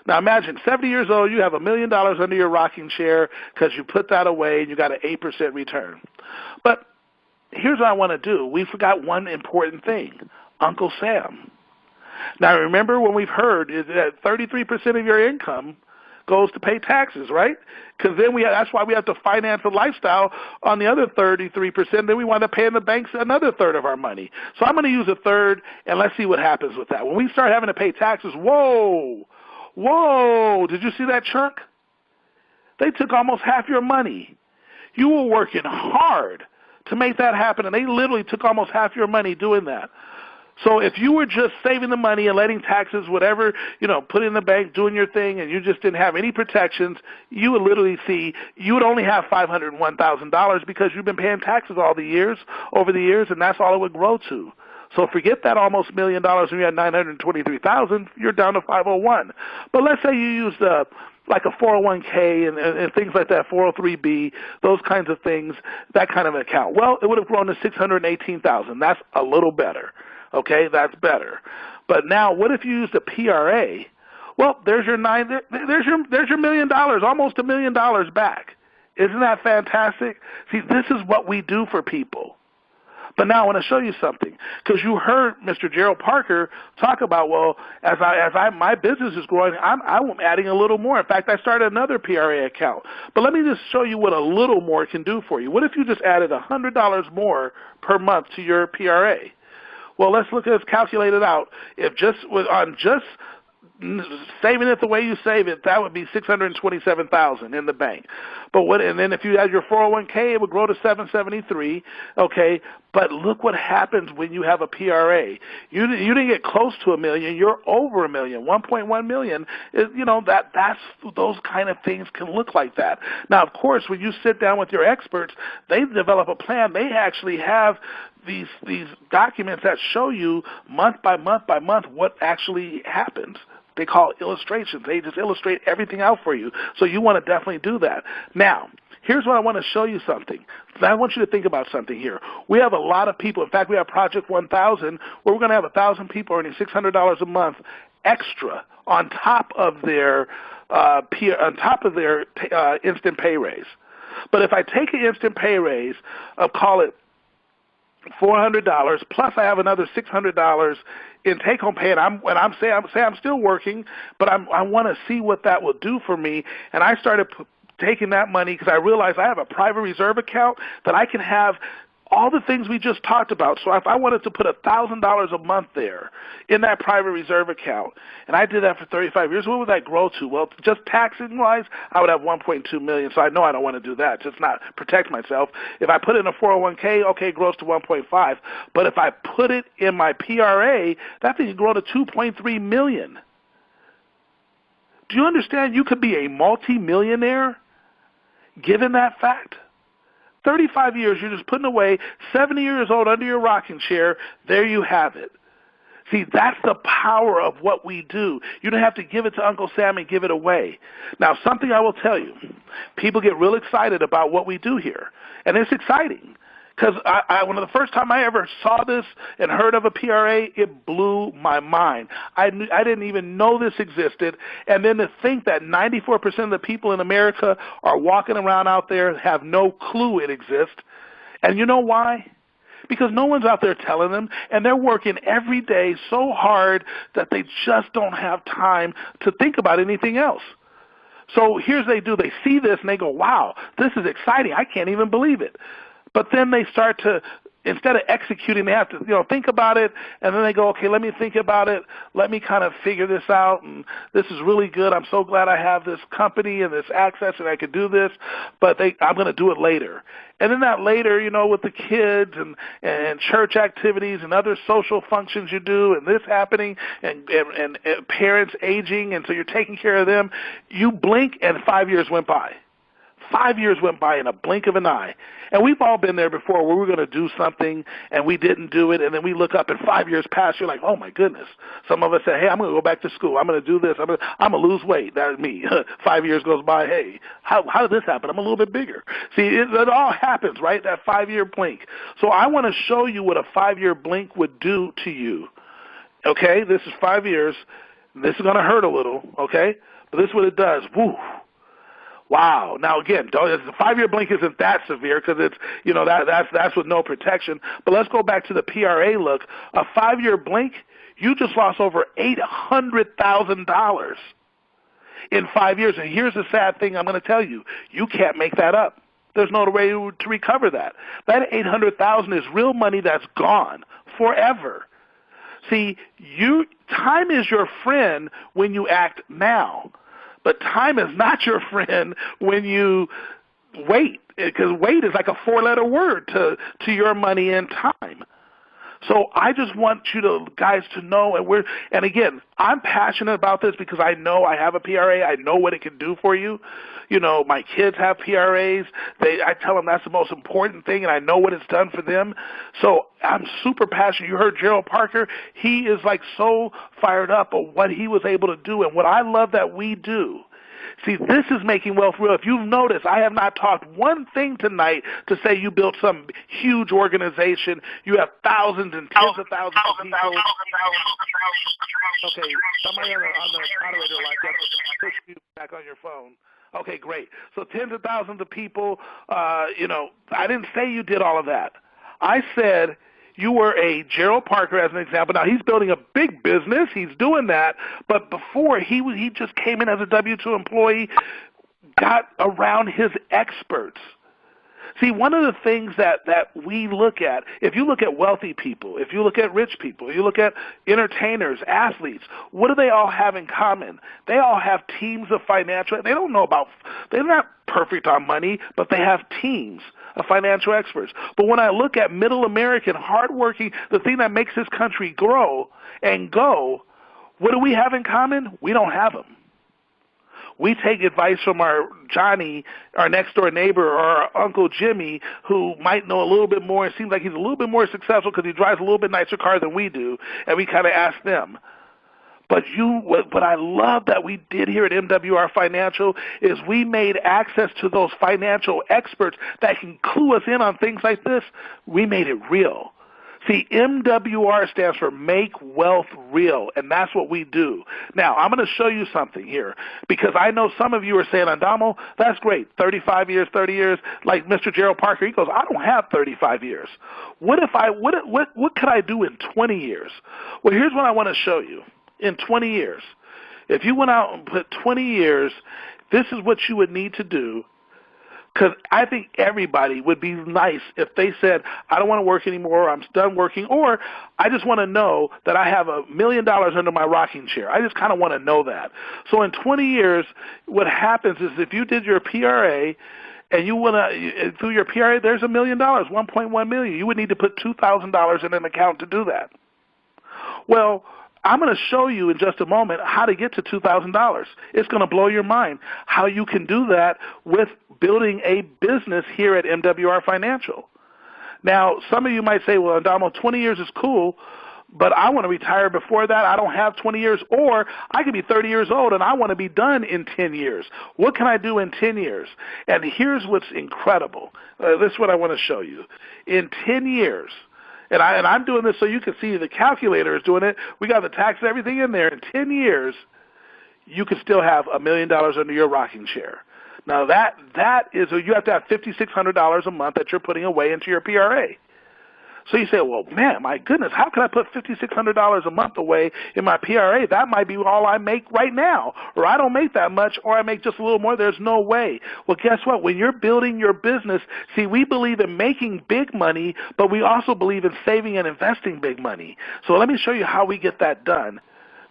Now imagine, 70 years old, you have $1 million under your rocking chair because you put that away and you got an 8% return. But here's what I want to do. We forgot one important thing, Uncle Sam. Now remember when we've heard is that 33% of your income goes to pay taxes, right? Because then that's why we have to finance a lifestyle on the other 33%. Then we wind up paying the banks another third of our money. So I'm going to use a third, and let's see what happens with that. When we start having to pay taxes, whoa, did you see that chunk? They took almost half your money. You were working hard to make that happen, and they literally took almost half your money doing that. So if you were just saving the money and letting taxes, whatever, put in the bank, doing your thing, and you just didn't have any protections, you would literally see you would only have $501,000 because you've been paying taxes over the years, and that's all it would grow to. So forget that almost $1 million when you had $923,000, you're down to 501. But let's say you used like a 401k and things like that, 403b, those kinds of things, that kind of account. Well, it would have grown to $618,000. That's a little better. Okay, that's better. But now, what if you used a PRA? Well, there's your $1 million, almost $1 million back. Isn't that fantastic? See, this is what we do for people. But now I want to show you something, because you heard Mr. Gerald Parker talk about, well, as my business is growing, I'm adding a little more. In fact, I started another PRA account. But let me just show you what a little more can do for you. What if you just added $100 more per month to your PRA? Well, let's calculate it out. If just saving it the way you save it, that would be $627,000 in the bank. And then if you had your 401k, it would grow to $773. Okay, but look what happens when you have a PRA. You didn't get close to $1 million. You're over $1 million. 1.1 million is that's those kind of things can look like that. Now, of course, when you sit down with your experts, they develop a plan. They actually have these documents that show you month by month by month what actually happens. They call it illustrations. They just illustrate everything out for you. So you want to definitely do that. Now, here's what I want to show you something. I want you to think about something here. We have a lot of people. In fact, we have Project 1000 where we're going to have 1,000 people earning $600 a month extra on top of their instant pay raise. But if I take an instant pay raise of, call it, $400 plus I have another $600 in take-home pay, and I'm still working, but I want to see what that will do for me. And I started taking that money because I realized I have a private reserve account that I can have all the things we just talked about. So if I wanted to put $1,000 a month there in that private reserve account, and I did that for 35 years, what would that grow to? Well, just taxing-wise, I would have $1.2 million. So I know I don't want to do that, just not protect myself. If I put it in a 401k, okay, it grows to 1.5. But if I put it in my PRA, that thing could grow to $2.3 million. Do you understand? You could be a multi-millionaire given that fact. 35 years, you're just putting away, 70 years old under your rocking chair, there you have it. See, that's the power of what we do. You don't have to give it to Uncle Sam and give it away. Now, something I will tell you, people get real excited about what we do here, and it's exciting. Because when the first time I ever saw this and heard of a PRA, it blew my mind. I didn't even know this existed. And then to think that 94% of the people in America are walking around out there and have no clue it exists. And you know why? Because no one's out there telling them, and they're working every day so hard that they just don't have time to think about anything else. So here's they do. They see this, and they go, wow, this is exciting. I can't even believe it. But then they start to, instead of executing, they have to, think about it, and then they go, okay, let me think about it. Let me kind of figure this out, and this is really good. I'm so glad I have this company and this access, and I could do this, but I'm going to do it later. And then that later, with the kids and church activities and other social functions you do, and this happening, and parents aging, and so you're taking care of them, you blink, and 5 years went by. 5 years went by in a blink of an eye. And we've all been there before where we're going to do something and we didn't do it, and then we look up and 5 years pass, you're like, oh, my goodness. Some of us say, hey, I'm going to go back to school. I'm going to do this. I'm going to lose weight. That's me. 5 years goes by, hey, how did this happen? I'm a little bit bigger. See, it all happens, right, that 5-year blink. So I want to show you what a 5-year blink would do to you. Okay, this is 5 years. This is going to hurt a little, okay? But this is what it does. Woo. Wow. Now, again, the 5-year blink isn't that severe because it's, that's with no protection. But let's go back to the PRA look. A 5-year blink, you just lost over $800,000 in 5 years. And here's the sad thing I'm going to tell you. You can't make that up. There's no way to recover that. That $800,000 is real money that's gone forever. See, time is your friend when you act now. But time is not your friend when you wait, because wait is like a 4-letter word to your money and time. So I just want you guys to know, and again, I'm passionate about this because I know I have a PRA. I know what it can do for you. My kids have PRAs. I tell them that's the most important thing, and I know what it's done for them. So I'm super passionate. You heard Gerald Parker. He is like so fired up of what he was able to do, and what I love that we do. See, this is making wealth real. If you've noticed, I have not talked one thing tonight to say you built some huge organization. You have thousands and tens of thousands of people. Okay, somebody on the moderator line just push you back on your phone. Okay, great. So tens of thousands of people, I didn't say you did all of that. I said you were a Gerald Parker, as an example. Now, he's building a big business. He's doing that. But before, he just came in as a W-2 employee, got around his experts. See, one of the things that we look at, if you look at wealthy people, if you look at rich people, if you look at entertainers, athletes, what do they all have in common? They all have teams of financial, they're not perfect on money, but they have teams of financial experts. But when I look at middle American, hardworking, the thing that makes this country grow and go, what do we have in common? We don't have them. We take advice from our Johnny, our next-door neighbor, or our Uncle Jimmy, who might know a little bit more. It seems like he's a little bit more successful because he drives a little bit nicer car than we do, and we kind of ask them. But what I love that we did here at MWR Financial is we made access to those financial experts that can clue us in on things like this. We made it real. See, MWR stands for Make Wealth Real, and that's what we do. Now, I'm going to show you something here, because I know some of you are saying, Adamo, that's great, 35 years, 30 years, like Mr. Gerald Parker. He goes, I don't have 35 years. What could I do in 20 years? Well, here's what I want to show you. In 20 years, if you went out and put 20 years, this is what you would need to do. Because I think everybody would be nice if they said, I don't want to work anymore, I'm done working, or I just want to know that I have $1 million under my rocking chair. I just kind of want to know that. So in 20 years, what happens is if you did your PRA and you want to, through your PRA, there's $1 million, $1.1 million. You would need to put $2,000 in an account to do that. Well, I'm going to show you in just a moment how to get to $2,000. It's going to blow your mind how you can do that with building a business here at MWR Financial. Now, some of you might say, well, Adamo, 20 years is cool, but I want to retire before that. I don't have 20 years, or I could be 30 years old and I want to be done in 10 years. What can I do in 10 years? And here's what's incredible. This is what I want to show you. In 10 years, and I'm doing this so you can see the calculator is doing it. We got the tax and everything in there. In 10 years, you can still have $1 million under your rocking chair. Now, that is, you have to have $5,600 a month that you're putting away into your PRA. So you say, well, man, my goodness, how can I put $5,600 a month away in my PRA? That might be all I make right now, or I don't make that much, or I make just a little more. There's no way. Well, guess what? When you're building your business, see, we believe in making big money, but we also believe in saving and investing big money. So let me show you how we get that done.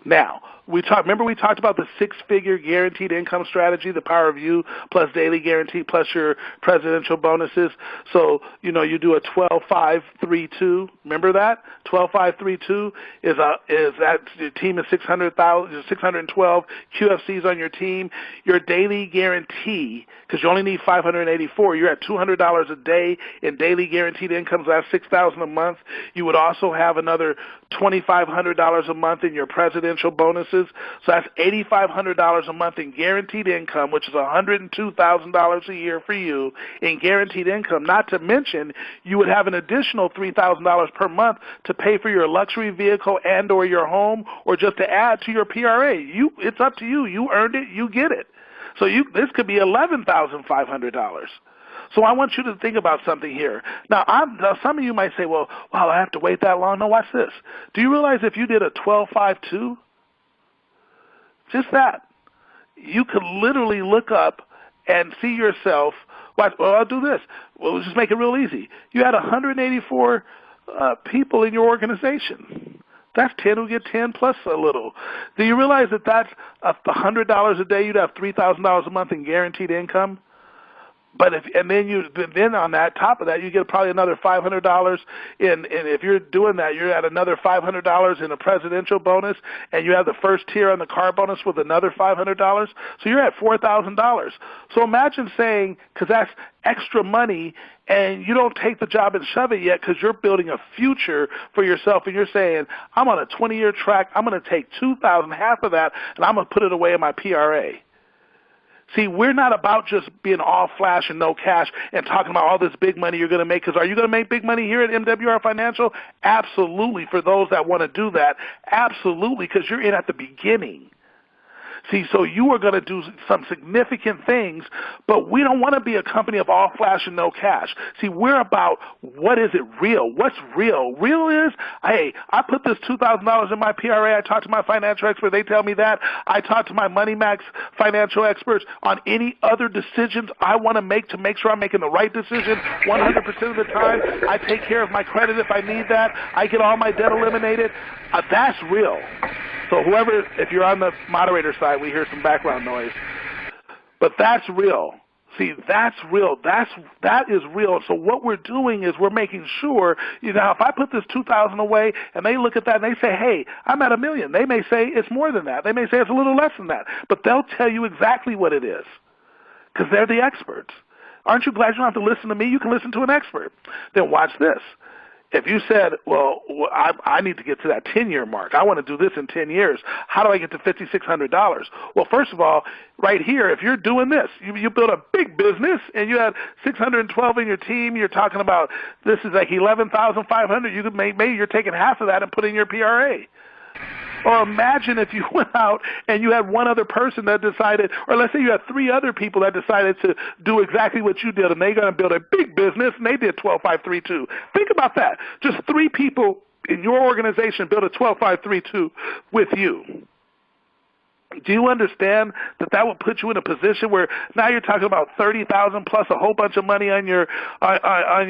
Now, remember we talked about the six-figure guaranteed income strategy, the power of you plus daily guarantee plus your presidential bonuses. So, you do a 12-5-3-2. Remember that? 12-5-3-2 is that your team is 612 QFCs on your team. Your daily guarantee, because you only need 584, you're at $200 a day in daily guaranteed income, so that's $6,000 a month. You would also have another $2,500 a month in your presidential bonuses. So that's $8,500 a month in guaranteed income, which is $102,000 a year for you in guaranteed income. Not to mention, you would have an additional $3,000 per month to pay for your luxury vehicle and or your home, or just to add to your PRA. It's up to you. You earned it. You get it. So this could be $11,500. So I want you to think about something here. Now, some of you might say, well, I have to wait that long. No, watch this. Do you realize if you did a 12-5-2, just that, you could literally look up and see yourself, I'll do this. Well, let's just make it real easy. You had 184 people in your organization. That's 10 who get 10 plus a little. Do you realize that that's $100 a day? You'd have $3,000 a month in guaranteed income. But then on that top of that, you get probably another $500 and if you're doing that, you're at another $500 in a presidential bonus, and you have the first tier on the car bonus with another $500. So you're at $4,000. So imagine saying, because that's extra money, and you don't take the job and shove it yet because you're building a future for yourself, and you're saying, I'm on a 20-year track. I'm going to take $2,000, half of that, and I'm going to put it away in my PRA. See, we're not about just being all flash and no cash and talking about all this big money you're going to make, because are you going to make big money here at MWR Financial? Absolutely, for those that want to do that. Absolutely, because you're in at the beginning. See, so you are going to do some significant things, but we don't want to be a company of all flash and no cash. See, we're about what is it real? What's real? Real is, hey, I put this $2,000 in my PRA. I talked to my financial expert. They tell me that. I talk to my MoneyMax financial experts on any other decisions I want to make sure I'm making the right decision 100% of the time. I take care of my credit if I need that. I get all my debt eliminated. That's real. So if you're on the moderator side, we hear some background noise. But that's real. See, that's real. That is real. So what we're doing is we're making sure, if I put this $2,000 away and they look at that and they say, hey, I'm at $1 million. They may say it's more than that. They may say it's a little less than that. But they'll tell you exactly what it is because they're the experts. Aren't you glad you don't have to listen to me? You can listen to an expert. Then watch this. If you said, well, I need to get to that 10-year mark. I want to do this in 10 years. How do I get to $5,600? Well, first of all, right here, if you're doing this, you build a big business and you had 612 in your team, you're talking about this is like 11,500. You could maybe you're taking half of that and put in your PRA. Or imagine if you went out and you had one other person that decided, or let's say you had three other people that decided to do exactly what you did, and they're going to build a big business, and they did 12-5-3-2. Think about that. Just three people in your organization built a 12-5-3-2 with you. Do you understand that would put you in a position where now you're talking about $30,000 plus a whole bunch of money on your in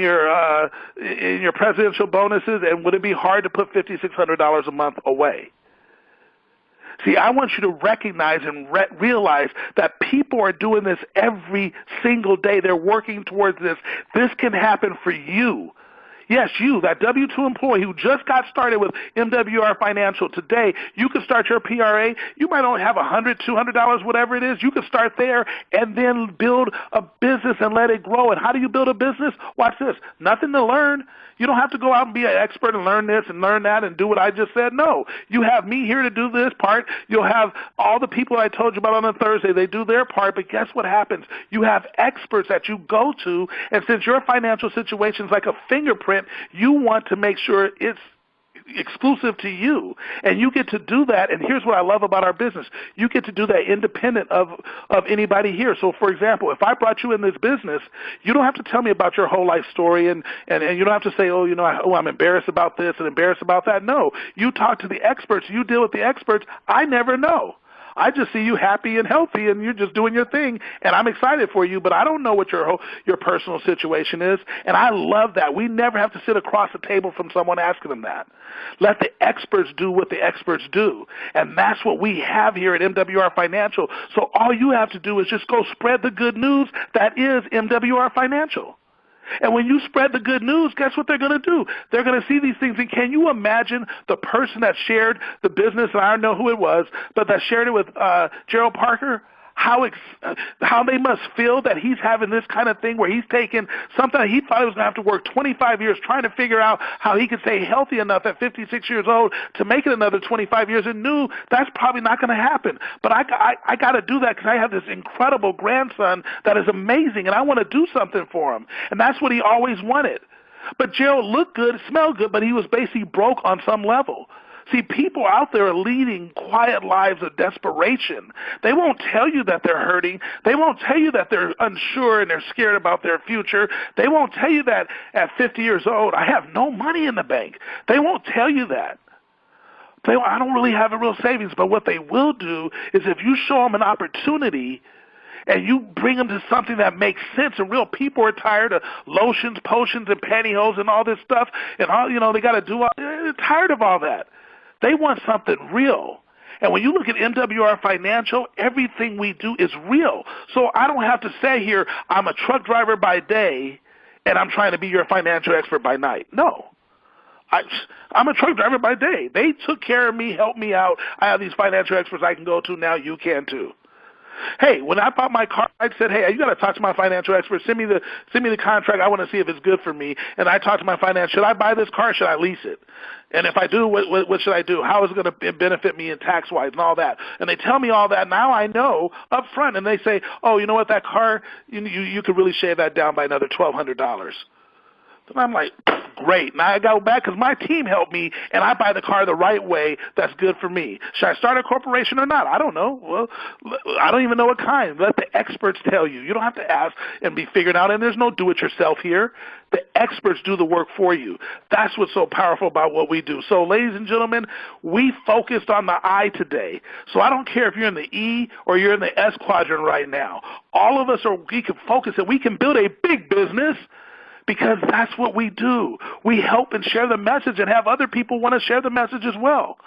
your presidential bonuses, and would it be hard to put $5,600 a month away? See, I want you to recognize and realize that people are doing this every single day. They're working towards this. This can happen for you. Yes, you, that W-2 employee who just got started with MWR Financial today, you can start your PRA. You might only have $100, $200, whatever it is. You can start there and then build a business and let it grow. And how do you build a business? Watch this. Nothing to learn. You don't have to go out and be an expert and learn this and learn that and do what I just said. No. You have me here to do this part. You'll have all the people I told you about on a Thursday. They do their part. But guess what happens? You have experts that you go to. And since your financial situation is like a fingerprint, you want to make sure it's exclusive to you, and you get to do that. And here's what I love about our business. You get to do that independent of anybody here. So, for example, if I brought you in this business, you don't have to tell me about your whole life story, and you don't have to say, I'm embarrassed about this and embarrassed about that. No, you talk to the experts. You deal with the experts. I never know. I just see you happy and healthy, and you're just doing your thing, and I'm excited for you, but I don't know what your personal situation is, and I love that. We never have to sit across the table from someone asking them that. Let the experts do what the experts do, and that's what we have here at MWR Financial. So all you have to do is just go spread the good news that is MWR Financial. And when you spread the good news, guess what they're going to do? They're going to see these things. And can you imagine the person that shared the business, and I don't know who it was, but that shared it with Gerald Parker? How they must feel that he's having this kind of thing where he's taking something he thought he was going to have to work 25 years trying to figure out how he could stay healthy enough at 56 years old to make it another 25 years, and knew that's probably not going to happen. But I got to do that because I have this incredible grandson that is amazing, and I want to do something for him. And that's what he always wanted. But Gerald looked good, smelled good, but he was basically broke on some level. See, people out there are leading quiet lives of desperation. They won't tell you that they're hurting. They won't tell you that they're unsure and they're scared about their future. They won't tell you that at 50 years old, I have no money in the bank. They won't tell you that. I don't really have a real savings. But what they will do is if you show them an opportunity and you bring them to something that makes sense, and real people are tired of lotions, potions, and pantyhose and all this stuff, and all, they got to do they're tired of all that. They want something real. And when you look at MWR Financial, everything we do is real. So I don't have to say here, I'm a truck driver by day, and I'm trying to be your financial expert by night. No. I'm a truck driver by day. They took care of me, helped me out. I have these financial experts I can go to. Now you can too. Hey, when I bought my car, I said, hey, you got to talk to my financial expert. Send me the contract. I want to see if it's good for me. And I talked to my finance. Should I buy this car or should I lease it? And if I do, what should I do? How is it going to benefit me in tax-wise and all that? And they tell me all that. Now I know up front. And they say, oh, you know what, that car, you could really shave that down by another $1,200. And I'm like, great. Now I go back because my team helped me, and I buy the car the right way that's good for me. Should I start a corporation or not? I don't know. Well, I don't even know what kind. Let the experts tell you. You don't have to ask and be figured out, and there's no do-it-yourself here. The experts do the work for you. That's what's so powerful about what we do. So, ladies and gentlemen, we focused on the I today. So I don't care if you're in the E or you're in the S quadrant right now. All of us we can focus, and we can build a big business. Because that's what we do. We help and share the message and have other people want to share the message as well.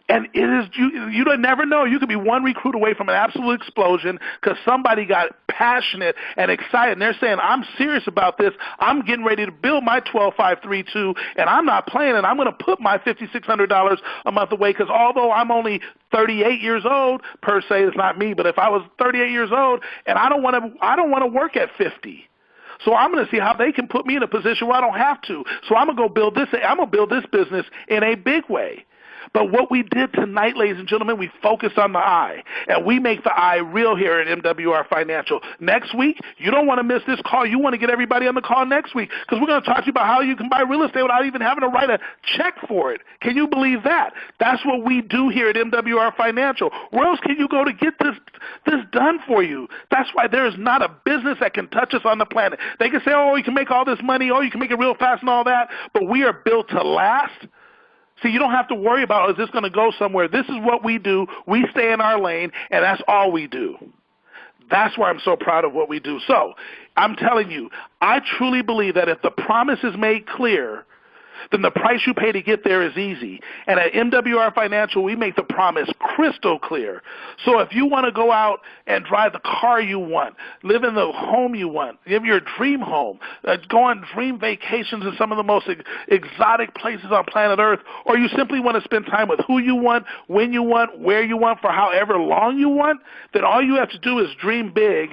And it is you don't never know. You could be one recruit away from an absolute explosion because somebody got passionate and excited. And they're saying, I'm serious about this. I'm getting ready to build my 12-5-3-2, and I'm not playing, and I'm going to put my $5,600 a month away because although I'm only 38 years old, per se, it's not me, but if I was 38 years old, and I don't want to work at 50. So I'm going to see how they can put me in a position where I don't have to. So I'm going to go build this. I'm going to build this business in a big way. But what we did tonight, ladies and gentlemen, we focused on the I, and we make the I real here at MWR Financial. Next week, you don't want to miss this call. You want to get everybody on the call next week because we're going to talk to you about how you can buy real estate without even having to write a check for it. Can you believe that? That's what we do here at MWR Financial. Where else can you go to get this done for you? That's why there is not a business that can touch us on the planet. They can say, oh, you can make all this money, oh, you can make it real fast and all that, but we are built to last. See, you don't have to worry about, is this going to go somewhere? This is what we do. We stay in our lane, and that's all we do. That's why I'm so proud of what we do. So I'm telling you, I truly believe that if the promise is made clear, then the price you pay to get there is easy. And at MWR Financial, we make the promise crystal clear. So if you want to go out and drive the car you want, live in the home you want, live your dream home, go on dream vacations in some of the most exotic places on planet Earth, or you simply want to spend time with who you want, when you want, where you want, for however long you want, then all you have to do is dream big,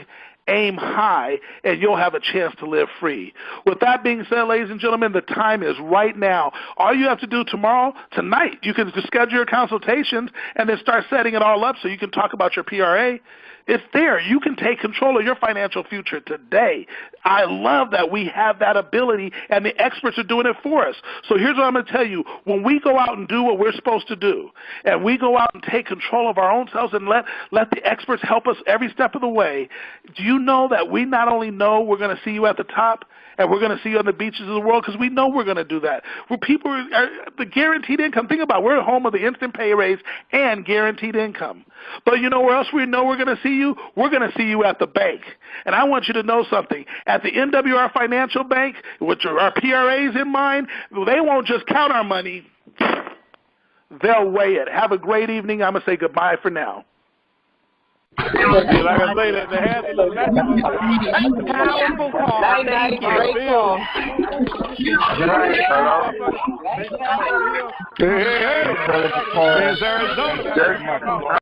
aim high, and you'll have a chance to live free. With that being said, ladies and gentlemen, the time is right now. All you have to do tonight, you can schedule your consultations and then start setting it all up so you can talk about your PRA. It's there. You can take control of your financial future today. I love that we have that ability, and the experts are doing it for us. So here's what I'm going to tell you. When we go out and do what we're supposed to do, and we go out and take control of our own selves and let the experts help us every step of the way, do you know that we not only know we're going to see you at the top, and we're going to see you on the beaches of the world because we know we're going to do that. Where people are the guaranteed income. Think about it. We're home of the instant pay raise and guaranteed income. But you know where else we know we're going to see you? We're going to see you at the bank. And I want you to know something. At the MWR Financial Bank, which are our PRAs in mind, they won't just count our money. They'll weigh it. Have a great evening. I'm going to say goodbye for now. Like I say, that the hands of the powerful call. Thank you. Hey, Arizona.